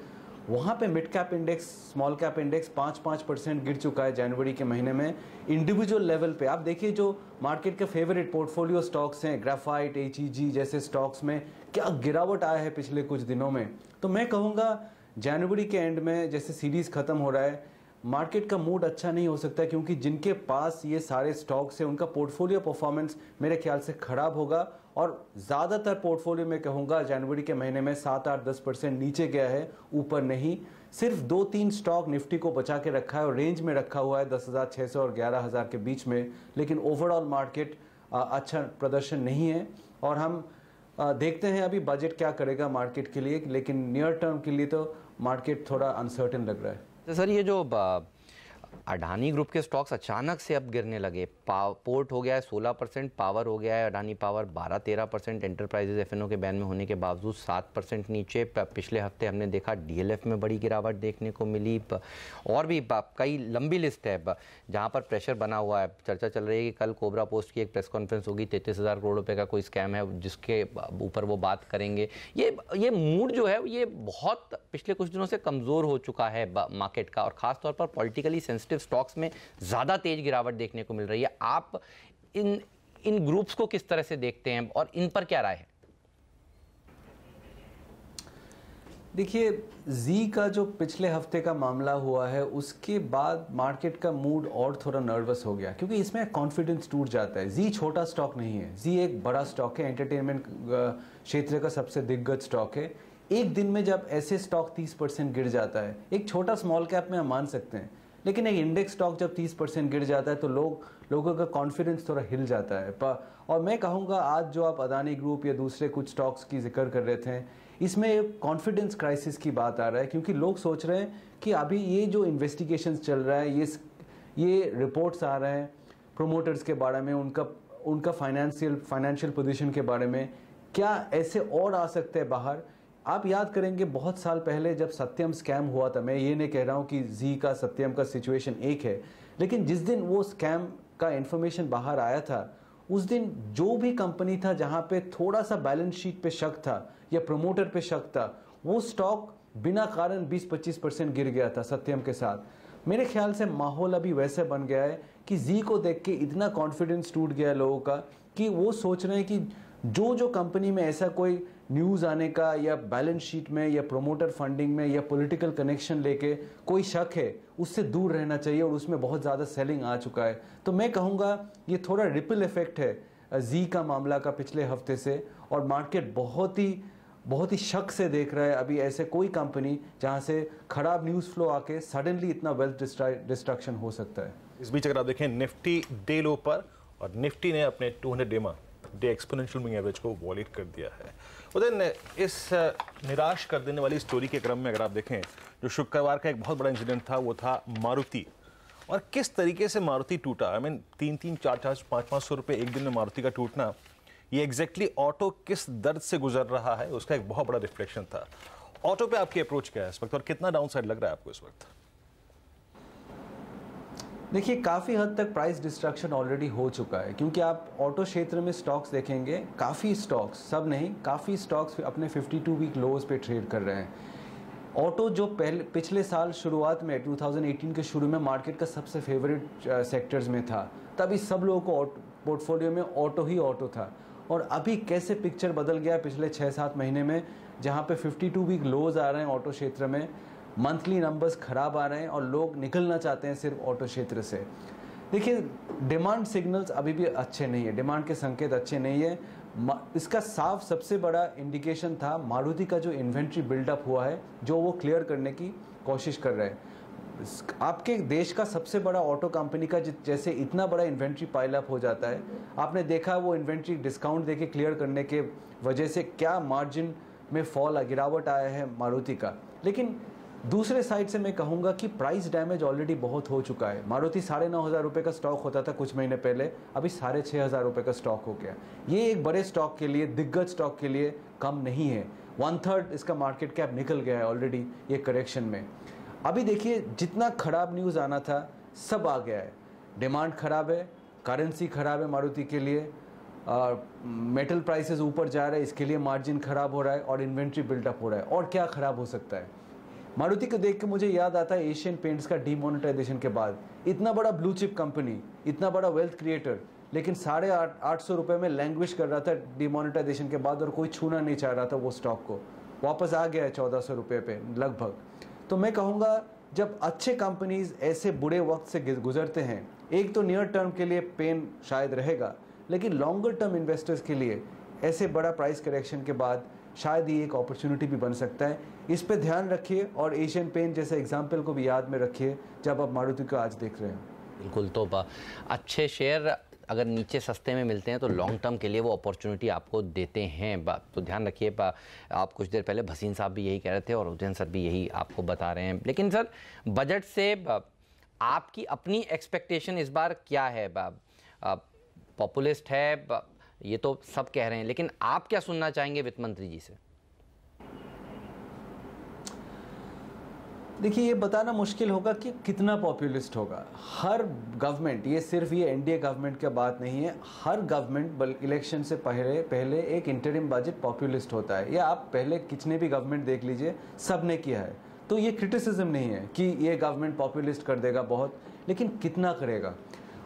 S7: वहाँ पे mid cap index small cap index 5% गिर चुका है जनवरी के महीने में। इंडिविजुअल लेवल पे आप देखिए जो मार्केट के फेवरेट पोर्टफोलियो स्टॉक्स हैं, ग्राफाइट, HEG जैसे स्टॉक्स में क्या गिरावट आया है पिछले कुछ दिनों में। तो मैं कहूँगा जनवरी के एंड में जैसे सीरीज खत्म हो रहा है, मार्केट का मूड अच्छा नहीं हो सकता, क्योंकि जिनके पास ये सारे स्टॉक्स हैं उनका पोर्टफोलियो परफॉर्मेंस मेरे ख्याल से खराब होगा। और ज़्यादातर पोर्टफोलियो में कहूँगा जनवरी के महीने में 7-8-10% नीचे गया है, ऊपर नहीं। सिर्फ 2-3 स्टॉक निफ्टी को बचा के रखा है और रेंज में रखा हुआ है 10,600 और 11,000 के बीच में, लेकिन ओवरऑल मार्केट अच्छा प्रदर्शन नहीं है। और हम देखते हैं अभी बजट क्या करेगा मार्केट के लिए, लेकिन नियर टर्म के लिए तो मार्केट थोड़ा अनसर्टेन लग रहा है।
S1: तो सर ये जो अडानी ग्रुप के स्टॉक्स अचानक से अब गिरने लगे, पोर्ट हो गया है 16%, पावर हो गया है अडानी पावर 12-13%, एंटरप्राइजेज एफएनओ के बैन में होने के बावजूद 7% नीचे। पिछले हफ्ते हमने देखा डीएलएफ में बड़ी गिरावट देखने को मिली, और भी कई लंबी लिस्ट है जहां पर प्रेशर बना हुआ है। चर्चा चल रही है कि कल कोबरा पोस्ट की एक प्रेस कॉन्फ्रेंस होगी, 33,000 करोड़ रुपए का कोई स्कैम है जिसके ऊपर वो बात करेंगे। ये मूड जो है ये बहुत पिछले कुछ दिनों से कमज़ोर हो चुका है मार्केट का, और ख़ासतौर पर पॉलिटिकली सेंसिटिव डिफेंसिव स्टॉक्स में ज़्यादा तेज गिरावट देखने को मिल रही है। आप इन ग्रुप्स को किस तरह से देखते हैं और इन पर क्या राय है?
S7: देखिए, जी का जो पिछले हफ्ते का मामला हुआ है उसके बाद मार्केट का मूड और थोड़ा नर्वस हो गया, क्योंकि इसमें कॉन्फिडेंस टूट जाता है। जी छोटा स्टॉक नहीं है, जी एक बड़ा स्टॉक है, एंटरटेनमेंट क्षेत्र का सबसे दिग्गज स्टॉक है। एक दिन में जब ऐसे स्टॉक 30% गिर जाता है, एक छोटा स्मॉल कैप में हम मान सकते हैं, लेकिन एक इंडेक्स स्टॉक जब 30% गिर जाता है तो लोगों का कॉन्फिडेंस थोड़ा हिल जाता है। और मैं कहूँगा आज जो आप अदानी ग्रुप या दूसरे कुछ स्टॉक्स की जिक्र कर रहे थे, इसमें एक कॉन्फिडेंस क्राइसिस की बात आ रहा है, क्योंकि लोग सोच रहे हैं कि अभी ये जो इन्वेस्टिगेशंस चल रहा है, ये रिपोर्ट्स आ रहे हैं प्रोमोटर्स के बारे में, उनका फाइनेंशियल पोजीशन के बारे में, क्या ऐसे और आ सकते हैं बाहर। आप याद करेंगे बहुत साल पहले जब सत्यम स्कैम हुआ था, मैं ये नहीं कह रहा हूँ कि जी का सत्यम का सिचुएशन एक है, लेकिन जिस दिन वो स्कैम का इंफॉर्मेशन बाहर आया था, उस दिन जो भी कंपनी था जहां पे थोड़ा सा बैलेंस शीट पे शक था या प्रमोटर पे शक था, वो स्टॉक बिना कारण 20-25% गिर गया था सत्यम के साथ। मेरे ख्याल से माहौल अभी वैसे बन गया है कि जी को देख के इतना कॉन्फिडेंस टूट गया लोगों का कि वो सोच रहे हैं कि जो कंपनी में ऐसा कोई न्यूज़ आने का या बैलेंस शीट में या प्रोमोटर फंडिंग में या पॉलिटिकल कनेक्शन लेके कोई शक है, उससे दूर रहना चाहिए, और उसमें बहुत ज़्यादा सेलिंग आ चुका है। तो मैं कहूँगा ये थोड़ा रिपल इफेक्ट है जी का मामला का पिछले हफ्ते से, और मार्केट बहुत ही शक से देख रहा है अभी ऐसे कोई कंपनी जहाँ से खराब न्यूज़ फ्लो आके सडनली इतना वेल्थ डिस्ट्रक्शन हो सकता है।
S2: इस बीच अगर आप देखें निफ्टी डे लो पर, और निफ्टी ने अपने 200 डे एक्सपोनेंशियल मूविंग एवरेज को वॉलेट कर दिया है। उधर इस निराश कर देने वाली स्टोरी के क्रम में अगर आप देखें, जो शुक्रवार का एक बहुत बड़ा इंसिडेंट था वो था मारुति, और किस तरीके से मारुति टूटा। आई मीन 300, 400, 500 रुपए एक दिन में मारुति का टूटना, ये एग्जैक्टली ऑटो किस दर्द से गुजर रहा है उसका एक बहुत बड़ा रिफ्लेक्शन था। ऑटो पे आपकी अप्रोच क्या है इस वक्त, और कितना डाउन साइड लग रहा है आपको इस वक्त?
S7: देखिए, काफ़ी हद तक प्राइस डिस्ट्रक्शन ऑलरेडी हो चुका है, क्योंकि आप ऑटो क्षेत्र में स्टॉक्स देखेंगे, काफ़ी स्टॉक्स, सब नहीं, काफ़ी स्टॉक्स अपने 52 वीक लोज पे ट्रेड कर रहे हैं। ऑटो जो पिछले साल शुरुआत में 2018 के शुरू में मार्केट का सबसे फेवरेट सेक्टर्स में था, तभी सब लोगों को पोर्टफोलियो में ऑटो ही ऑटो था, और अभी कैसे पिक्चर बदल गया पिछले 6-7 महीने में, जहाँ पे 52 वीक लोज आ रहे हैं ऑटो क्षेत्र में, मंथली नंबर्स खराब आ रहे हैं और लोग निकलना चाहते हैं सिर्फ ऑटो क्षेत्र से। देखिए, डिमांड सिग्नल्स अभी भी अच्छे नहीं है, डिमांड के संकेत अच्छे नहीं है। इसका साफ सबसे बड़ा इंडिकेशन था मारुति का जो इन्वेंट्री बिल्डअप हुआ है, जो वो क्लियर करने की कोशिश कर रहे हैं। आपके देश का सबसे बड़ा ऑटो कंपनी का जैसे इतना बड़ा इन्वेंट्री पाइलअप हो जाता है, आपने देखा वो इन्वेंट्री डिस्काउंट देके क्लियर करने के वजह से क्या मार्जिन में फॉल, गिरावट आया है मारुति का। लेकिन दूसरे साइड से मैं कहूंगा कि प्राइस डैमेज ऑलरेडी बहुत हो चुका है। मारुति 9,500 रुपये का स्टॉक होता था कुछ महीने पहले, अभी 6,500 रुपये का स्टॉक हो गया। ये एक बड़े स्टॉक के लिए, दिग्गज स्टॉक के लिए कम नहीं है। 1/3 इसका मार्केट कैप निकल गया है ऑलरेडी ये करेक्शन में। अभी देखिए, जितना खराब न्यूज़ आना था सब आ गया है। डिमांड खराब है, करेंसी खराब है मारुति के लिए, मेटल प्राइसेस ऊपर जा रहे हैं, इसके लिए मार्जिन खराब हो रहा है, और इन्वेंट्री बिल्डअप हो रहा है। और क्या खराब हो सकता है? मारुति को देख के मुझे याद आता है एशियन पेंट्स का डीमोनेटाइजेशन के बाद, इतना बड़ा ब्लू चिप कंपनी, इतना बड़ा वेल्थ क्रिएटर, लेकिन 850 रुपये में लैंग्विश कर रहा था डीमोनेटाइजेशन के बाद, और कोई छूना नहीं चाह रहा था वो स्टॉक को। वापस आ गया है 1400 रुपये पे लगभग। तो मैं कहूँगा, जब अच्छे कंपनीज ऐसे बुरे वक्त से गुजरते हैं, एक तो नियर टर्म के लिए पेन शायद रहेगा, लेकिन लॉन्गर टर्म इन्वेस्टर्स के लिए ऐसे बड़ा प्राइस करेक्शन के बाद शायद ये एक अपॉर्चुनिटी भी बन सकता है। इस पे ध्यान रखिए, और एशियन पेंट जैसे एग्जाम्पल को भी याद में रखिए जब आप मारुति को आज देख रहे हैं।
S1: बिल्कुल, तो अच्छे शेयर अगर नीचे सस्ते में मिलते हैं तो लॉन्ग टर्म के लिए वो अपॉर्चुनिटी आपको देते हैं। तो ध्यान रखिए। आप कुछ देर पहले भसीन साहब भी यही कह रहे थे और उदयन सर भी यही आपको बता रहे हैं। लेकिन सर, बजट से आपकी अपनी एक्सपेक्टेशन इस बार क्या है? पॉपुलिस्ट है ये तो सब कह रहे हैं, लेकिन आप क्या सुनना चाहेंगे वित्त मंत्री जी से?
S7: देखिए, ये बताना मुश्किल होगा कि कितना पॉपुलिस्ट होगा। हर गवर्नमेंट, ये सिर्फ ये एनडीए गवर्नमेंट की बात नहीं है, हर गवर्नमेंट इलेक्शन से पहले एक इंटरिम बजट पॉपुलिस्ट होता है। या आप पहले कितने भी गवर्नमेंट देख लीजिए, सब ने किया है। तो ये क्रिटिसिज्म नहीं है कि ये गवर्नमेंट पॉपुलिस्ट कर देगा बहुत, लेकिन कितना करेगा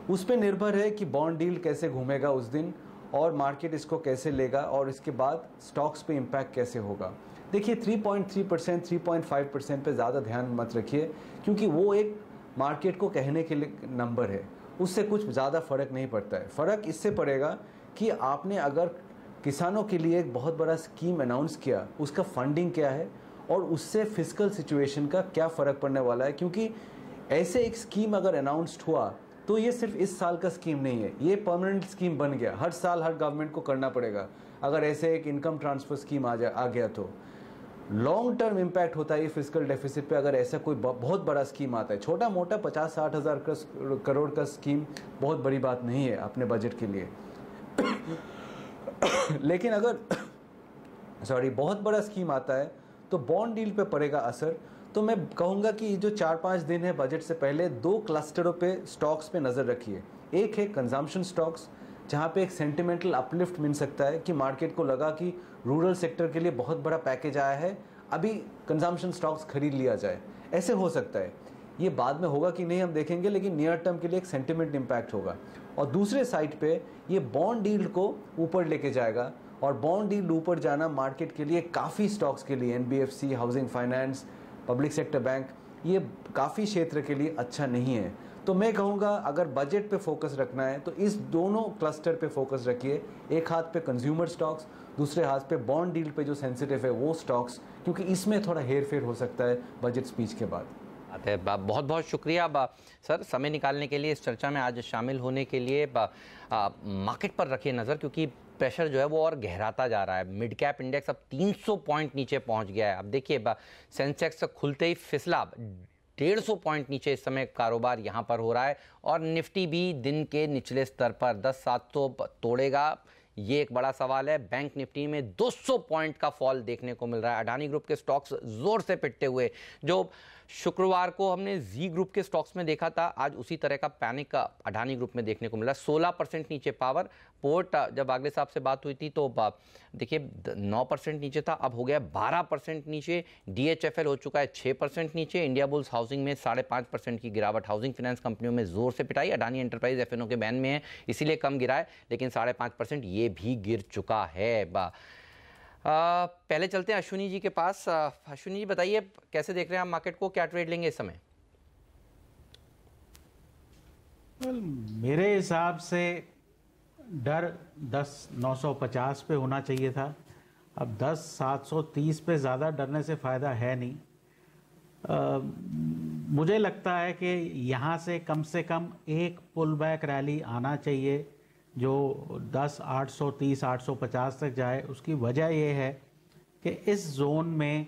S7: उस पर निर्भर है कि बॉन्ड यील्ड कैसे घूमेगा उस दिन और मार्केट इसको कैसे लेगा और इसके बाद स्टॉक्स पे इम्पैक्ट कैसे होगा। देखिए 3.3%, 3.5% पे ज़्यादा ध्यान मत रखिए, क्योंकि वो एक मार्केट को कहने के लिए नंबर है, उससे कुछ ज़्यादा फ़र्क नहीं पड़ता है। फ़र्क इससे पड़ेगा कि आपने अगर किसानों के लिए एक बहुत बड़ा स्कीम अनाउंस किया, उसका फंडिंग क्या है और उससे फिस्कल सिचुएशन का क्या फ़र्क पड़ने वाला है। क्योंकि ऐसे एक स्कीम अगर अनाउंस्ड हुआ तो ये सिर्फ इस साल का स्कीम नहीं है, ये परमानेंट स्कीम बन गया, हर साल हर गवर्नमेंट को करना पड़ेगा। अगर ऐसे एक इनकम ट्रांसफ़र स्कीम आ गया तो लॉन्ग टर्म इम्पैक्ट होता है ये फिस्कल डेफिसिट पे अगर ऐसा कोई बहुत बड़ा स्कीम आता है। छोटा मोटा 50-60 हज़ार करोड़ का स्कीम बहुत बड़ी बात नहीं है अपने बजट के लिए लेकिन अगर बहुत बड़ा स्कीम आता है तो बॉन्ड डील पे पड़ेगा असर। तो मैं कहूँगा कि जो 4-5 दिन है बजट से पहले 2 क्लस्टरों पे स्टॉक्स पे नज़र रखिए। एक है कंजम्पशन स्टॉक्स, जहाँ पे एक सेंटिमेंटल अपलिफ्ट मिल सकता है कि मार्केट को लगा कि रूरल सेक्टर के लिए बहुत बड़ा पैकेज आया है, अभी कंजम्पशन स्टॉक्स खरीद लिया जाए, ऐसे हो सकता है। ये बाद में होगा कि नहीं हम देखेंगे, लेकिन नियर टर्म के लिए एक सेंटिमेंट इम्पैक्ट होगा। और दूसरे साइड पे ये बॉन्ड यील्ड को ऊपर लेके जाएगा, और बॉन्ड यील्ड ऊपर जाना मार्केट के लिए काफ़ी स्टॉक्स के लिए, NBFC, housing finance, public sector bank, ये काफ़ी क्षेत्र के लिए अच्छा नहीं है। तो मैं कहूँगा अगर बजट पे फोकस रखना है तो इस दोनों क्लस्टर पे फोकस रखिए, एक हाथ पे कंज्यूमर स्टॉक्स, दूसरे हाथ पे बॉन्ड डील पे जो सेंसिटिव है वो स्टॉक्स, क्योंकि इसमें थोड़ा हेर फेर हो सकता है बजट स्पीच के बाद।
S1: बहुत बहुत शुक्रिया सर समय निकालने के लिए, इस चर्चा में आज शामिल होने के लिए। मार्केट पर रखिए नज़र, क्योंकि प्रेशर जो है वो और गहराता जा रहा है। मिड कैप इंडेक्स अब 300 पॉइंट नीचे पहुंच गया है। अब देखिए सेंसेक्स खुलते ही फिसला 150 पॉइंट नीचे इस समय कारोबार यहाँ पर हो रहा है, और निफ्टी भी दिन के निचले स्तर पर 10,700 तोड़ेगा, ये एक बड़ा सवाल है। बैंक निफ्टी में 200 पॉइंट का फॉल देखने को मिल रहा है। अडानी ग्रुप के स्टॉक्स जोर से पिटते हुए, जो शुक्रवार को हमने जी ग्रुप के स्टॉक्स में देखा था, आज उसी तरह का पैनिक अडानी ग्रुप में देखने को मिला। 16% नीचे पावर पोर्ट, जब आगले साहब से बात हुई थी तो देखिए 9% नीचे था, अब हो गया 12% नीचे। DHFL हो चुका है 6% नीचे। इंडिया बुल्स हाउसिंग में 5.5% की गिरावट। हाउसिंग फाइनेंस कंपनियों में जोर से पिटाई। अडानी एंटरप्राइज FNO के बैन में है, इसीलिए कम गिरा है, लेकिन 5.5% ये भी गिर चुका है। पहले चलते हैं अश्विनी जी के पास। अश्विनी जी बताइए, कैसे देख रहे हैं आप मार्केट को, क्या ट्रेड लेंगे इस समय?
S8: मेरे हिसाब से डर 10,950 पे होना चाहिए था। अब 10,730 पे ज़्यादा डरने से फ़ायदा है नहीं। मुझे लगता है कि यहाँ से कम एक पुल बैक रैली आना चाहिए जो 10,830, 850 तक जाए। उसकी वजह यह है कि इस जोन में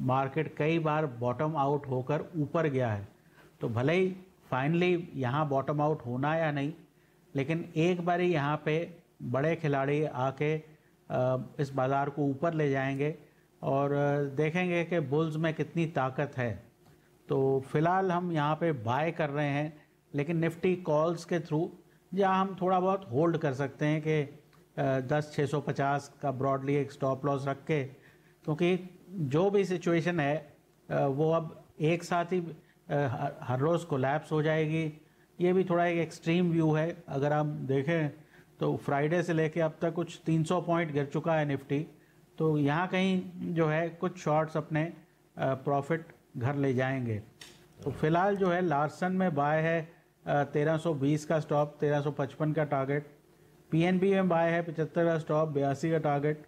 S8: मार्केट कई बार बॉटम आउट होकर ऊपर गया है, तो भले ही फाइनली यहाँ बॉटम आउट होना या नहीं, लेकिन एक बार ही यहाँ पे बड़े खिलाड़ी आके इस बाज़ार को ऊपर ले जाएंगे और देखेंगे कि बुल्स में कितनी ताकत है। तो फिलहाल हम यहाँ पे बाय कर रहे हैं, लेकिन निफ्टी कॉल्स के थ्रू जहाँ हम थोड़ा बहुत होल्ड कर सकते हैं कि 10,650 का ब्रॉडली एक स्टॉप लॉस रख के, क्योंकि जो भी सिचुएशन है वो अब एक साथ ही हर रोज़ कोलैप्स हो जाएगी। ये भी थोड़ा एक एक्सट्रीम व्यू है। अगर हम देखें तो फ्राइडे से लेके अब तक कुछ 300 पॉइंट गिर चुका है निफ्टी, तो यहाँ कहीं जो है कुछ शॉर्ट्स अपने प्रॉफिट घर ले जाएंगे। तो फिलहाल जो है लार्सन में बाय है 1320 का स्टॉप, 1355 का टारगेट। PNB में बाय है 75 का स्टॉप, 82 का टारगेट।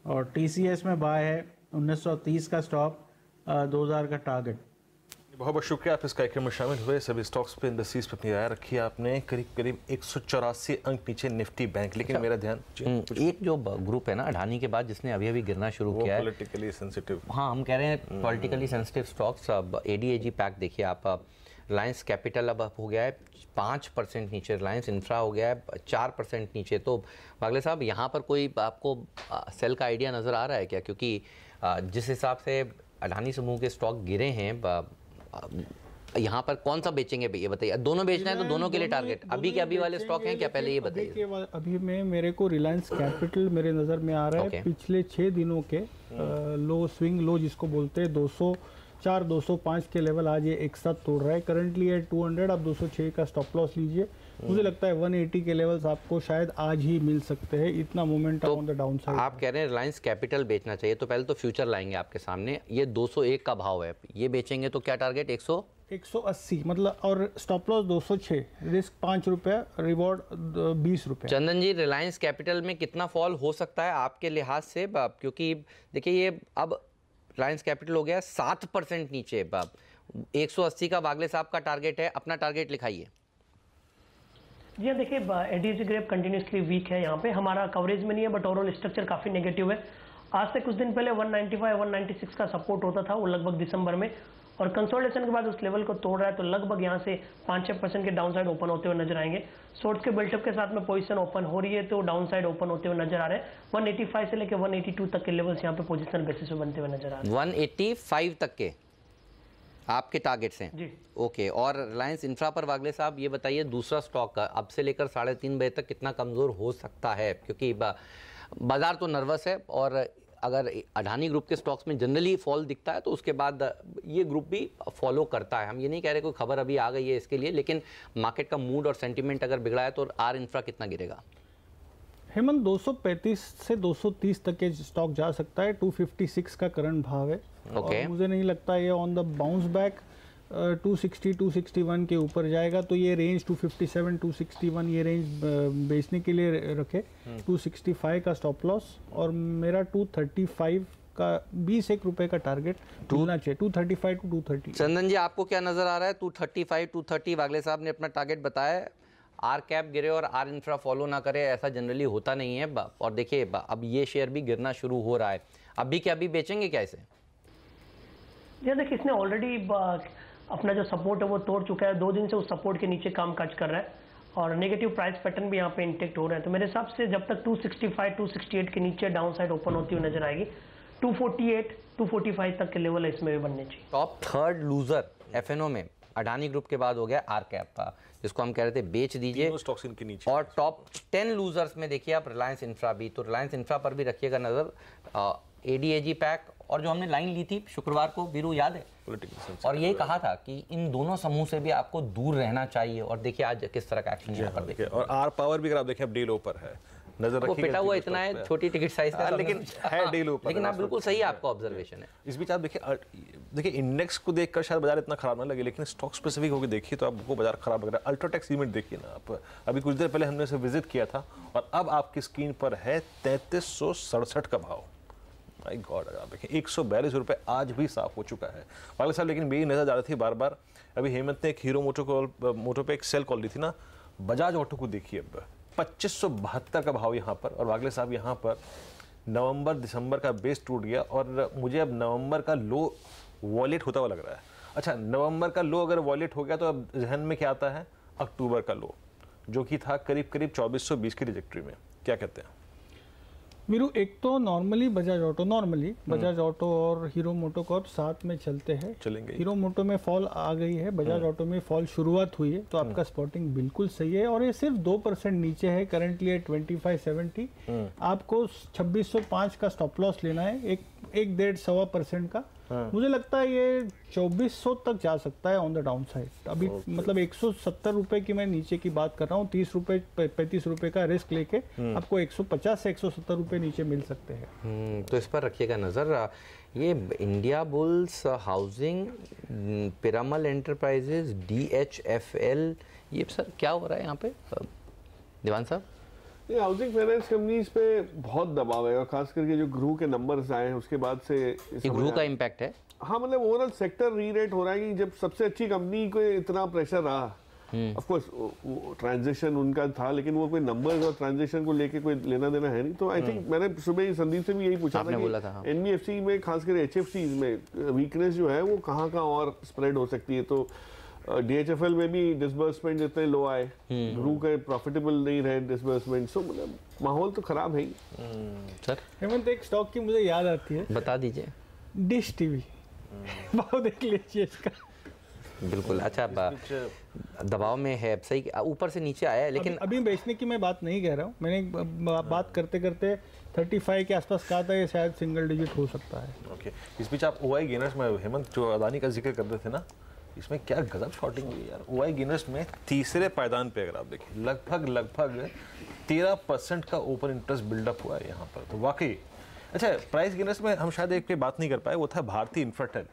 S8: और TCS में बाय है 1930 का स्टॉप, 2000 का टारगेट।
S2: बहुत बहुत शुक्रिया आप इस कार्यक्रम में शामिल हुए। सभी स्टॉक्स पे इंडस्ट्रीज पे अपनी राय रखी है आपने। करीब 184 अंक नीचे निफ्टी बैंक, लेकिन मेरा ध्यान
S1: एक जो ग्रुप है ना अडानी के बाद जिसने अभी अभी गिरना शुरू किया है,
S2: पॉलिटिकली सेंसिटिव।
S1: हाँ, हम कह रहे हैं पॉलिटिकली सेंसिटिव स्टॉक्स। अब ADAG पैक देखिए आप, रिलायंस कैपिटल अब हो गया है 5% नीचे, रिलायंस इंफ्रा हो गया है 4% नीचे। तो बागले साहब, यहाँ पर कोई आपको सेल का आइडिया नज़र आ रहा है क्या? क्योंकि जिस हिसाब से अडानी समूह के स्टॉक गिरे हैं, यहाँ पर कौन सा बेचेंगे ये बताइए। दोनों बेचना है तो दोनों के लिए टारगेट अभी के अभी वाले स्टॉक हैं क्या, पहले ये बताइए।
S3: अभी में मेरे को रिलायंस कैपिटल मेरे नज़र में आ रहा है। पिछले 6 दिनों के लो, स्विंग लो जिसको बोलते हैं, 205 के लेवल आज ये एक साथ तोड़ रहा है। करंटली है 200, आप 206 का स्टॉप लॉस लीजिए। मुझे लगता है 180 के लेवल्स आपको शायद आज ही मिल सकते हैं, इतना momentum on the down side.
S1: आप कह रहे हैं रिलायंस कैपिटल बेचना चाहिए, तो पहले तो फ्यूचर लाएंगे आपके सामने। ये 201 का भाव है, ये बेचेंगे तो क्या टारगेट
S3: 180 मतलब, और स्टॉप लॉस 206, रिस्क 5 रुपये, रिवॉर्ड 20 रुपये।
S1: चंदन जी, रिलायंस कैपिटल में कितना फॉल हो सकता है आपके लिहाज से? क्योंकि देखिए ये अब रिलायंस कैपिटल हो गया 7% नीचे। 180 का वागले साहब का टारगेट है, अपना टारगेट लिखाइए।
S5: जी हाँ, देखिए एडीएफसी ग्रेप कंटिन्यूसली वीक है, यहाँ पे हमारा कवरेज में नहीं है, बट ओवरऑल स्ट्रक्चर काफी नेगेटिव है। आज से कुछ दिन पहले 195 196 का सपोर्ट होता था, वो लगभग दिसंबर में, और कंसोलिडेशन के बाद उस लेवल को तोड़ रहा है, तो लगभग यहाँ से 5-6% के डाउन साइड ओपन होते हुए नजर आएंगे। शॉर्ट्स के बिल्टअप के साथ में पोजीशन ओपन हो रही है, तो डाउन साइड ओपन होते हुए नजर आ रहे हैं। 185 से लेकर 182 तक के लेवल्स यहाँ पे पोजीशन बेसिस पे बनते हुए नजर आ रहे हैं।
S1: 185 तक के आपके टारगेट्स हैं
S5: जी।
S1: ओके। और रिलायंस इंफ्रा पर वागले साहब ये बताइए, दूसरा स्टॉक का अब से लेकर 3:30 बजे तक कितना कमजोर हो सकता है? क्योंकि बाजार तो नर्वस है, और अगर अडानी ग्रुप के स्टॉक्स में जनरली फॉल दिखता है तो उसके बाद ये ग्रुप भी फॉलो करता है। हम ये नहीं कह रहे कोई खबर अभी आ गई है इसके लिए, लेकिन मार्केट का मूड और सेंटीमेंट अगर बिगड़ा है तो आर इंफ्रा कितना गिरेगा?
S3: हेमंत 235 से 230 तक के स्टॉक जा सकता है। 256 का करंट भाव है।
S1: ओके।
S3: और मुझे नहीं लगता ये ऑन द बाउंस बैक 260 261 के ऊपर जाएगा, तो ये रेंज 257 261 ये रेंज बेचने के लिए रखे। 265 का स्टॉप लॉस, और मेरा 235 का 20-1 रुपए का टारगेट मिलना चाहिए। 235 to 230।
S1: चंदन जी, आपको क्या नजर आ रहा है? 235 230 वागले साहब ने अपना टारगेट बताया। आर कैप गिरे और आर इंफ्रा फॉलो ना करे, ऐसा जनरली होता नहीं है। और देखिए अब ये शेयर भी गिरना शुरू हो रहा है, अभी क्या अभी बेचेंगे क्या इसे?
S5: जी देखिए, इसने ऑलरेडी अपना जो सपोर्ट है वो तोड़ चुका है। 2 दिन से उस सपोर्ट के नीचे काम काज कर रहा है, और नेगेटिव प्राइस पैटर्न भी यहाँ पे इंटेक्ट हो रहे हैं। तो मेरे हिसाब से जब तक 265 268 के नीचे डाउन साइड ओपन होती हुई नजर आएगी, 248 245 तक के लेवल इसमें भी बनने चाहिए।
S1: टॉप थर्ड लूजर एफएनओ में अडानी ग्रुप के बाद हो गया आर कैप का, जिसको हम कह रहे थे बेच दीजिए।
S2: स्टॉक्स इनके नीचे।
S1: और टॉप 10 लूजर्स में देखिए आप रिलायंस इंफ्रा भी, तो रिलायंस इंफ्रा पर भी रखिएगा नजर। एडीएजी पैक, और जो हमने लाइन ली थी शुक्रवार को, वीरू याद है? और यही कहा था कि इन दोनों समूह से भी आपको दूर रहना चाहिए, और देखिए आज किस तरह का एक्शन यहाँ पर देखिए।
S2: और आर पावर भी अगर आप देखें अब डील ऊपर है, नजर
S1: वो पिटा हुआ इतना है, छोटी टिकट साइज का,
S2: लेकिन है डील ऊपर।
S1: लेकिन आप बिल्कुल सही है, आपका ऑब्जर्वेशन है।
S2: इस बीच आप देखिए इंडेक्स को देखकर शायद बाजार इतना खराब ना लगे, लेकिन स्टॉक स्पेसिफिक होकर देखिए तो आपको बाजार खराब लग रहा है। अल्ट्राटेक सीमेंट देखिए ना आप, अभी कुछ देर पहले हमने इसे विजिट किया था, और अब आपकी स्क्रीन पर है 3367 का भाव। माय गॉड, अगर आप देखें 142 रुपए आज भी साफ हो चुका है वाले साहब। लेकिन मेरी नजर जा रही थी बार बार, अभी हेमंत ने एक हीरो मोटो पे एक सेल कॉल दी थी ना, बजाज ऑटो को देखिए अब 2572 का भाव यहाँ पर। और वागले साहब यहाँ पर नवंबर दिसंबर का बेस टूट गया, और मुझे अब नवंबर का लो वॉलेट होता हुआ लग रहा है। अच्छा, नवंबर का लो अगर वॉलेट हो गया तो अब जहन में क्या आता है? अक्टूबर का लो, जो कि था करीब करीब 2420 की ट्रैजेक्टरी में। क्या कहते हैं
S3: मीरू? एक तो नॉर्मली बजाज ऑटो और हीरो मोटोकॉर्प साथ में चलते हैं, चलेंगे। हीरो मोटो में फॉल आ गई है, बजाज ऑटो में फॉल शुरुआत हुई है, तो आपका स्पॉटिंग बिल्कुल सही है। और ये सिर्फ 2% नीचे है, करंटली है 2570। आपको 2605 का स्टॉप लॉस लेना है, एक 1.5-1.25% का। मुझे लगता है ये 2400 तक जा सकता है ऑन द डाउन साइड। अभी मतलब 170 रुपए की मैं नीचे की बात कर रहा हूँ। 30 रुपए 35 रुपए का रिस्क लेके आपको 150 से 170 रुपए नीचे मिल सकते हैं।
S1: तो इस पर रखिएगा नजर। ये India bulls, housing, Piramal enterprises, DHFL, ये सब क्या हो रहा है यहाँ पे दीवान साहब?
S6: ये हाउसिंग फाइनेंस कंपनीज पे बहुत दबाव है, और खास करके जो ग्रू के नंबर्स आए हैं उसके बाद से
S1: ये ग्रू का इम्पैक्ट है।
S6: हाँ, मतलब ओवरऑल सेक्टर रीरेट हो रहा है कि जब सबसे अच्छी कंपनी को इतना प्रेशर रहा, ऑफ कोर्स ट्रांजैक्शन उनका था, लेकिन वो कोई नंबर्स और ट्रांजैक्शन को लेके कोई लेना देना है नहीं। तो आई थिंक मैंने सुबह ही संदीप से भी यही पूछा था कि NBFC में खासकर HFCs में वीकनेस जो है वो कहाँ और स्प्रेड हो सकती है। तो DHFL में भी डिसबर्समेंट इतने लो आए, ग्रू के प्रॉफिटेबल नहीं रहे डिसबर्समेंट, सो मतलब माहौल तो खराब है ही।
S1: सर
S3: हेमंत, एक स्टॉक की मुझे याद आती है,
S1: बता दीजिए।
S3: डिश टीवी भाव देख लीजिए इसका।
S1: बिल्कुल। अच्छा, दबाव में है, सही, ऊपर से नीचे आया है, लेकिन
S3: अभी बेचने की मैं बात नहीं कह रहा हूँ। मैंने बात करते करते 35 के आसपास कहा था, ये शायद सिंगल डिजिट हो सकता है।
S2: ओके, इस बीच आप ओआई गेनर्स में हेमंत जो अदानी का जिक्र कर रहे थे ना, इसमें क्या गजब शॉर्टिंग हुई यार। ओआई गेनर्स में तीसरे पायदान पे अगर आप देखें लगभग 13% का ओपन इंटरेस्ट बिल्डअप हुआ है यहाँ पर, तो वाकई अच्छा। प्राइस गेनर्स में हम शायद एक पे बात नहीं कर पाए, वो था भारतीय इंफ्राटेल।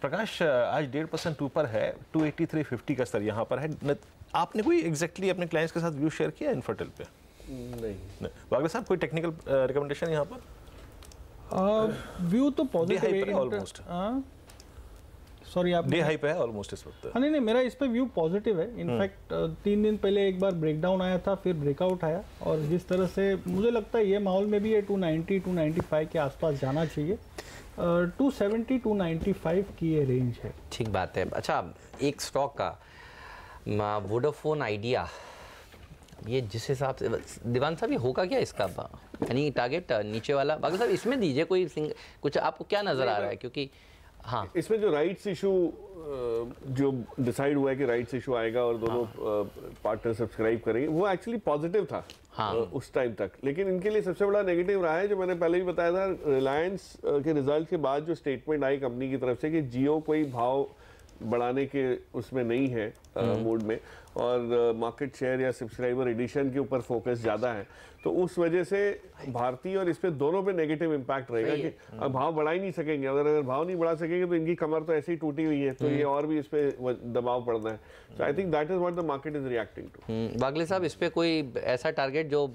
S2: प्रकाश आज 1.5% ऊपर है, 283.50 का स्तर यहाँ पर है। आपने कोई एग्जैक्टली अपने क्लाइंट्स के साथ व्यू शेयर किया इंफ्राटेल पे?
S6: नहीं।
S2: वागले साहब, कोई टेक्निकल रिकमेंडेशन यहाँ पर?
S3: व्यू तो पॉजिटिव है
S2: ऑलमोस्ट।
S3: सॉरी, आप
S2: डे हाई पे है ऑलमोस्ट इस वक्त।
S3: हाँ, नहीं, मेरा इस पे व्यू पॉजिटिव है। इनफैक्ट 3 दिन पहले एक बार ब्रेकडाउन आया था, फिर ब्रेकआउट आया, और जिस तरह से मुझे लगता है ये माहौल में भी ये 290 295 के आसपास जाना चाहिए। 270 295 की ये रेंज है।
S1: ठीक बात है। अच्छा, एक स्टॉक का वोडाफोन आइडिया, ये जिस हिसाब से दीवान साहब, ये होगा क्या इसका यानी टारगेट नीचे वाला? बाकी साहब इसमें दीजिए कोई कुछ, आपको क्या नजर आ रहा है? क्योंकि हाँ,
S6: इसमें जो राइट्स इशू जो डिसाइड हुआ है कि राइट्स इशू आएगा और दोनों पार्टनर सब्सक्राइब करेंगे, वो एक्चुअली पॉजिटिव था उस टाइम तक। लेकिन इनके लिए सबसे बड़ा नेगेटिव रहा है, जो मैंने पहले भी बताया था, रिलायंस के रिजल्ट के बाद जो स्टेटमेंट आई कंपनी की तरफ से कि जियो कोई भाव बढ़ाने के उसमें नहीं है मूड में, और मार्केट शेयर या सब्सक्राइबर एडिशन के ऊपर फोकस ज़्यादा है, तो उस वजह से भारतीय और इस पे दोनों पे नेगेटिव इम्पैक्ट रहेगा कि अब भाव बढ़ा ही नहीं सकेंगे। अगर भाव नहीं बढ़ा सकेंगे तो इनकी कमर तो ऐसे ही टूटी हुई है, तो ये और भी इस पे दबाव पड़ना है। So I think that is what the market is reacting to.
S1: Wagle साहब, इस पे कोई ऐसा टारगेट जो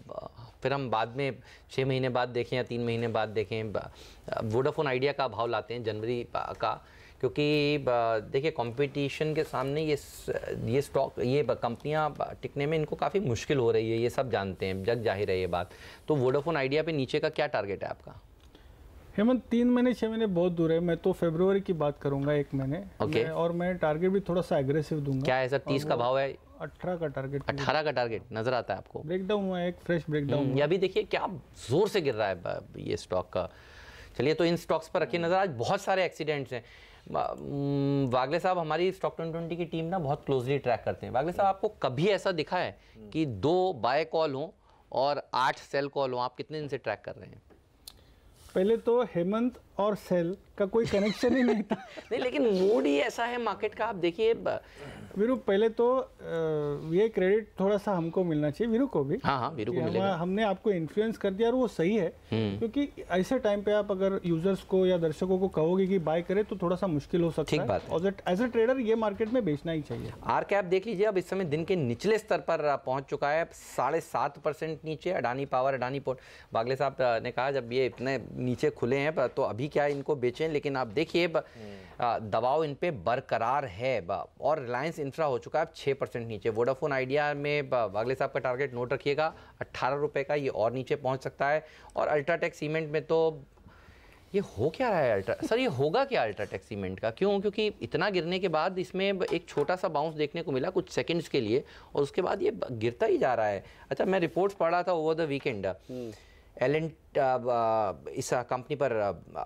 S1: फिर हम बाद में 6 महीने बाद देखें या 3 महीने बाद देखें? वोडाफोन आइडिया का भाव लाते हैं जनवरी का, क्योंकि देखिए कंपटीशन के सामने ये स्टॉक, ये कंपनियां टिकने में इनको काफ़ी मुश्किल हो रही है, ये सब जानते हैं, जग जाहिर है ये बात। तो वोडाफोन आइडिया पे नीचे का क्या टारगेट है आपका?
S3: हेमंत, 3 महीने 6 महीने बहुत दूर है। मैं तो फरवरी की बात करूंगा, 1 महीने।
S1: ओके।
S3: और मैं टारगेट भी थोड़ा सा एग्रेसिव दूंगा।
S1: क्या है सर? 30 का भाव है,
S3: 18 का टारगेट।
S1: 18 का टारगेट नजर आता है आपको?
S3: ब्रेकडाउन हुआ है, एक फ्रेश ब्रेकडाउन।
S1: या भी देखिए क्या जोर से गिर रहा है ये स्टॉक का। चलिए, तो इन स्टॉक्स पर रखिए नजर। आज बहुत सारे एक्सीडेंट्स हैं। वागले साहब, हमारी स्टॉक 2020 की टीम ना बहुत क्लोजली ट्रैक करते हैं। वागले साहब, आपको कभी ऐसा दिखा है कि 2 बाय कॉल हों और 8 सेल कॉल हों? आप कितने दिन से ट्रैक कर रहे हैं?
S3: पहले तो हेमंत और सेल का कोई कनेक्शन ही नहीं था।
S1: नहीं, लेकिन मूड ही ऐसा है मार्केट का। आप देखिए
S3: वीरू, पहले तो ये क्रेडिट थोड़ा सा हमको मिलना चाहिए, वीरू को भी।
S1: हाँ, वीरू को मिलेगा।
S3: हमने आपको इन्फ्लुएंस कर दिया और वो सही है, क्योंकि ऐसे टाइम पे आप अगर यूजर्स को या दर्शकों को कहोगे कि बाय करे तो थोड़ा सा मुश्किल हो सकता है।
S1: ठीक बात है।
S3: और एज ए ट्रेडर ये मार्केट में बेचना ही चाहिए।
S1: आर कैप देख लीजिए, अब इस समय दिन के निचले स्तर पर पहुंच चुका है, 7.5% नीचे। अडानी पावर, अडानी पोर्ट, वागले साहब ने कहा जब ये इतने नीचे खुले हैं तो अभी क्या इनको बेचें, लेकिन आप देखिए दबाव इन पे बरकरार है। और रिलायंस इंफ्रा हो चुका है अब 6% नीचे। वोडाफोन आइडिया में वागले साहब का टारगेट नोट रखिएगा, 18 रुपए का, ये और नीचे पहुंच सकता है। और अल्ट्राटेक सीमेंट में तो ये हो क्या रहा है सर, ये होगा क्या अल्ट्राटेक सीमेंट का? क्यों? क्योंकि इतना गिरने के बाद इसमें एक छोटा सा बाउंस देखने को मिला कुछ सेकंड्स के लिए, और उसके बाद ये गिरता ही जा रहा है। अच्छा, मैं रिपोर्ट्स पढ़ रहा था ओवर द वीकेंड इस कंपनी पर,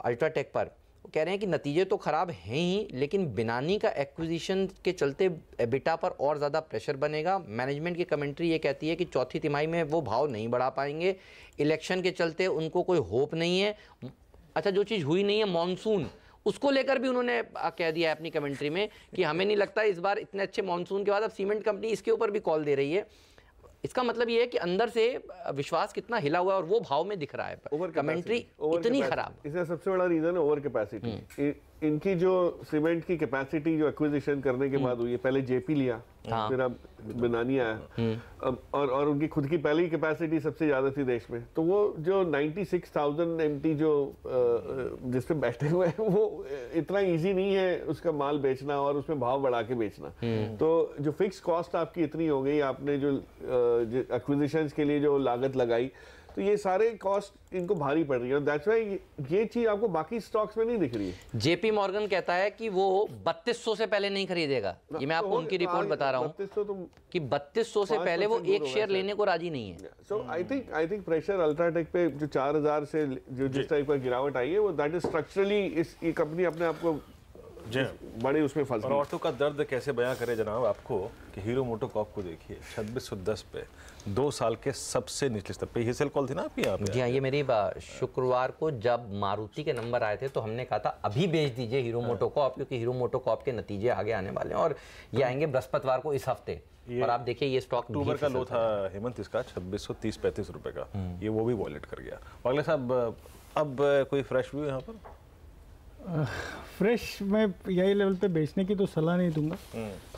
S1: अल्ट्राटेक पर, कह रहे हैं कि नतीजे तो खराब हैं ही, लेकिन बिनानी का एक्विजिशन के चलते एबिटा पर और ज़्यादा प्रेशर बनेगा। मैनेजमेंट की कमेंट्री ये कहती है कि चौथी तिमाही में वो भाव नहीं बढ़ा पाएंगे। इलेक्शन के चलते उनको कोई होप नहीं है। अच्छा, जो चीज़ हुई नहीं है मॉनसून, उसको लेकर भी उन्होंने कह दिया है अपनी कमेंट्री में कि हमें नहीं लगता इस बार इतने अच्छे मॉनसून के बाद अब सीमेंट कंपनी इसके ऊपर भी कॉल दे रही है। इसका मतलब ये है कि अंदर से विश्वास कितना हिला हुआ है और वो भाव में दिख रहा है। कमेंट्री इतनी खराब।
S6: इसका सबसे बड़ा रीजन है ओवर कैपेसिटी। इनकी जो सीमेंट की कैपेसिटी जो एक्विजिशन करने के बाद हुई है, पहले जेपी लिया, फिर अब बिनानी आया, और उनकी खुद की पहले ही कैपेसिटी सबसे ज्यादा थी देश में। तो वो जो 96,000 एमटी जो जिस पे बैठे हुए हैं, वो इतना इजी नहीं है उसका माल बेचना और उसमें भाव बढ़ा के बेचना। तो जो फिक्स कॉस्ट आपकी इतनी हो गई, आपने जो एक्विजिशंस के लिए जो लागत लगाई, तो ये सारे कॉस्ट इनको भारी पड़ रही है। दैट्स व्हाई ये चीज आपको बाकी स्टॉक्स में नहीं दिख रही है।
S1: जेपी मॉर्गन कहता है कि वो 3200 से पहले नहीं खरीदेगा। ये मैं आपको उनकी रिपोर्ट बता रहा हूँ कि 3200 से पहले वो एक शेयर लेने को राजी नहीं है।
S6: So I think pressure UltraTech पे जो 4000 से जो जिस टाइप का गिरावट आई है, वो दैट इज स्ट्रक्चरली, इस ये कंपनी अपने आप को बड़े उसमें फंस
S2: और
S6: गए।
S2: ऑटो का दर्द कैसे बयां करे जनाब आपको कि हीरो मोटोकॉर्प को देखिए 2610 पे 2 साल के सबसे निचले स्तर पे। ये सेल कॉल थी ना आपकी यहाँ पे?
S1: जी हाँ, ये मेरी शुक्रवार को जब मारुति के नंबर आए थे तो हमने कहा था अभी बेच दीजिए हीरो मोटोकॉर्प, क्योंकि हीरो मोटोकॉर्प के नतीजे आगे आने वाले हैं और ये आएंगे बृहस्पतिवार को इस हफ्ते। और आप देखिए ये स्टॉक
S2: अक्टूबर का लो था हेमंत इसका 2630-35 रुपए का, ये वो भी वॉलेट कर गया। वागले साहब अब कोई फ्रेश व्यू यहाँ पर?
S3: फ्रेश मैं यही लेवल पे बेचने की तो सलाह नहीं दूंगा,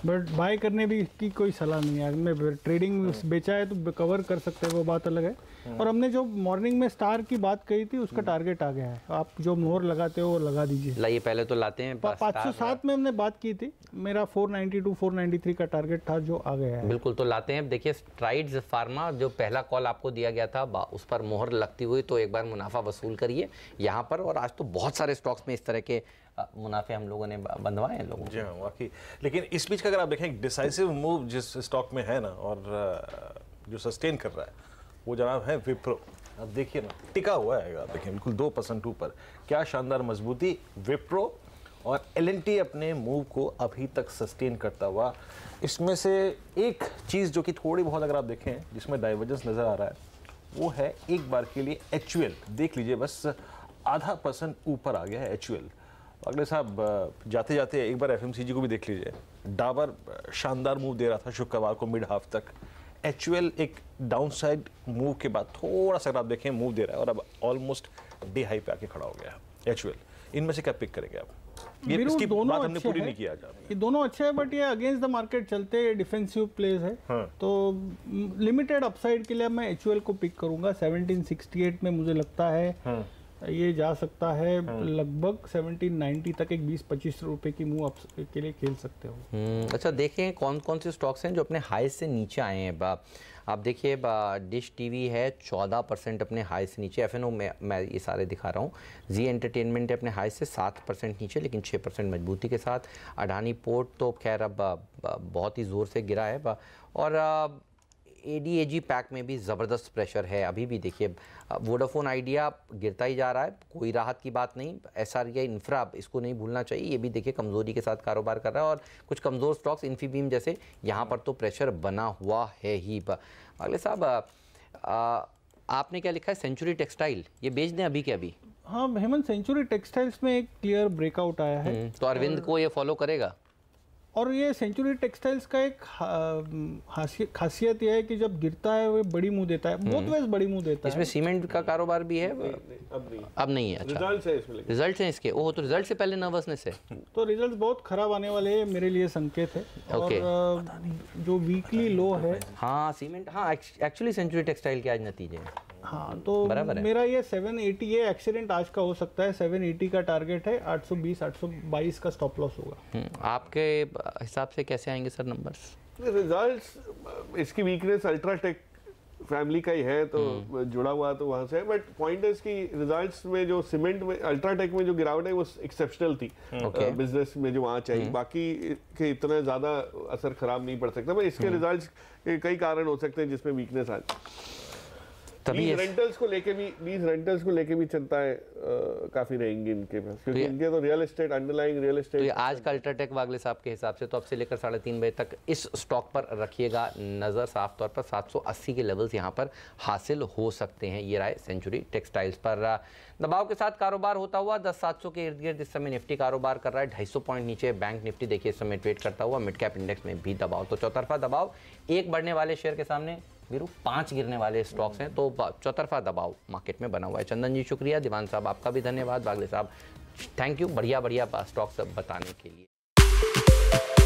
S3: बट बाय करने भी की कोई सलाह नहीं है। हमने ट्रेडिंग बेचा है तो कवर कर सकते हैं, वो बात अलग है। और हमने जो मॉर्निंग में स्टार की बात कही थी उसका टारगेट आ गया है। आप जो मोहर लगाते हो वो लगा दीजिए।
S1: लाइए पहले तो लाते हैं
S3: 507 में हमने बात की थी, मेरा 492 493 का टारगेट था जो आ गया है।
S1: बिल्कुल, तो लाते हैं। देखिए स्ट्राइड्स फार्मा जो पहला कॉल आपको दिया गया था उस पर मोहर लगती हुई, तो एक बार मुनाफा वसूल करिए यहाँ पर। और आज तो बहुत सारे स्टॉक्स में इस तरह के मुनाफे हम लोगों ने बंधवाए हैं लोगों।
S2: जी हाँ वाकई। लेकिन इस बीच का अगर आप देखें डिसाइसिव मूव जिस स्टॉक में है ना और जो सस्टेन कर रहा है वो जनाब है विप्रो। अब देखिए ना टिका हुआ है, आप देखें बिल्कुल 2% ऊपर, क्या शानदार मजबूती। विप्रो और एल&टी अपने मूव को अभी तक सस्टेन करता हुआ। इसमें से एक चीज़ जो कि थोड़ी बहुत अगर आप देखें जिसमें डाइवर्जेंस नज़र आ रहा है वो है एक बार के लिए HUL। देख लीजिए बस 0.5% ऊपर आ गया है HUL। अगले साहब जाते जाते एक बार FMCG को भी देख लीजिए। डाबर शानदार मूव दे रहा था शुक्रवार को मिड हाफ तक। HUL एक डाउनसाइड मूव के बाद थोड़ा सा अगर आप देखें मूव दे रहा है और अब ऑलमोस्ट डे हाई पे आके खड़ा हो गया है HUL। इनमें से क्या पिक करेंगे आप? ये इसकी बात हमने पूरी नहीं किया जा।
S3: ये दोनों अच्छे हैं बट ये अगेंस्ट द मार्केट चलते हैं, डिफेंसिव प्लेस है। तो लिमिटेड अपसाइड के लिए मैं HUL को पिक करूंगा। 1768 में मुझे लगता है ये जा सकता है, लगभग 1790 तक एक 20-25 रुपए की मूव के लिए खेल सकते हो।
S1: अच्छा, देखें कौन कौन से स्टॉक्स हैं जो अपने हाई से नीचे आए हैं। आप देखिए डिश टीवी है 14% अपने हाई से नीचे। FNO में मैं ये सारे दिखा रहा हूँ। जी एंटरटेनमेंट है अपने हाई से 7% नीचे लेकिन 6% मजबूती के साथ। अडानी पोर्ट तो खैर अब बहुत ही ज़ोर से गिरा है। और ADAG पैक में भी ज़बरदस्त प्रेशर है अभी भी। देखिए वोडाफोन आइडिया गिरता ही जा रहा है, कोई राहत की बात नहीं। SRI इंफ्रा इसको नहीं भूलना चाहिए, ये भी देखिए कमज़ोरी के साथ कारोबार कर रहा है। और कुछ कमज़ोर स्टॉक्स इन्फीबीम जैसे यहाँ पर तो प्रेशर बना हुआ है ही। अगले साहब आपने क्या लिखा है? सेंचुरी टेक्सटाइल, ये बेच दें अभी के अभी?
S3: हाँ हेमंत, सेंचुरी टेक्सटाइल्स में एक क्लियर ब्रेकआउट आया है।
S1: तो अरविंद को ये फॉलो करेगा?
S3: और ये सेंचुरी टेक्सटाइल्स का एक खासियत यह है कि जब गिरता है वो बड़ी मुंह देता है, बहुत वैसे बड़ी मुंह देता है।
S1: इसमें सीमेंट का कारोबार भी है? अब नहीं है। अच्छा,
S6: रिजल्ट्स है इसमें।
S1: रिजल्ट्स हैं इसके? ओह, तो रिजल्ट से पहले नर्वसनेस है।
S3: तो रिजल्ट बहुत खराब आने वाले हैं, मेरे लिए संकेत है। और जो वीकली लो है,
S1: हाँ सीमेंट, हाँ एक्चुअली सेंचुरी टेक्सटाइल के आज नतीजे हैं।
S3: हाँ तो मेरा ये 780 ये एक्सीडेंट आज का हो सकता है। 780 का टारगेट है, 820-822 का स्टॉप लॉस होगा।
S1: आपके हिसाब से कैसे आएंगे सर नंबर्स?
S6: रिजल्ट्स इसकी वीकनेस अल्ट्राटेक फैमिली का ही है तो जुड़ा हुआ तो वहां से है। बट पॉइंट है इसकी रिजल्ट्स में जो सीमेंट में अल्ट्राटेक में जो गिरावट है वो एक्सेप्शनल थी बिजनेस में जो वहां चाहिए। बाकी के इतना ज्यादा असर खराब नहीं पड़ सकता। इसके रिजल्ट्स के कई कारण हो सकते हैं जिसमें वीकनेस आ लीज रेंटल्स को लेके भी चिंता है काफी रहेंगी इनके पास, क्योंकि इनके तो real estate underlying real estate.
S1: तो आज का अल्ट्राटेक वागले साहब के हिसाब से तो अब से लेकर 3:30 बजे तक इस स्टॉक पर रखिएगा नजर। साफ तौर पर 780 के लेवल्स यहां पर हासिल हो सकते हैं। ये राय सेंचुरी टेक्सटाइल्स पर। दबाव के साथ कारोबार होता हुआ 10,700 के इर्द गिर्द इस समय निफ्टी कारोबार कर रहा है। 250 पॉइंट नीचे बैंक निफ्टी देखिए इस समय ट्रेड करता हुआ। मिड कैप इंडेक्स में भी दबाव, तो चौतरफा दबाव। एक बढ़ने वाले शेयर के सामने वीरू 5 गिरने वाले स्टॉक्स हैं, तो चौतरफा दबाव मार्केट में बना हुआ है। चंदन जी शुक्रिया, दीवान साहब आपका भी धन्यवाद, बागले साहब थैंक यू, बढ़िया बढ़िया स्टॉक्स बताने के लिए।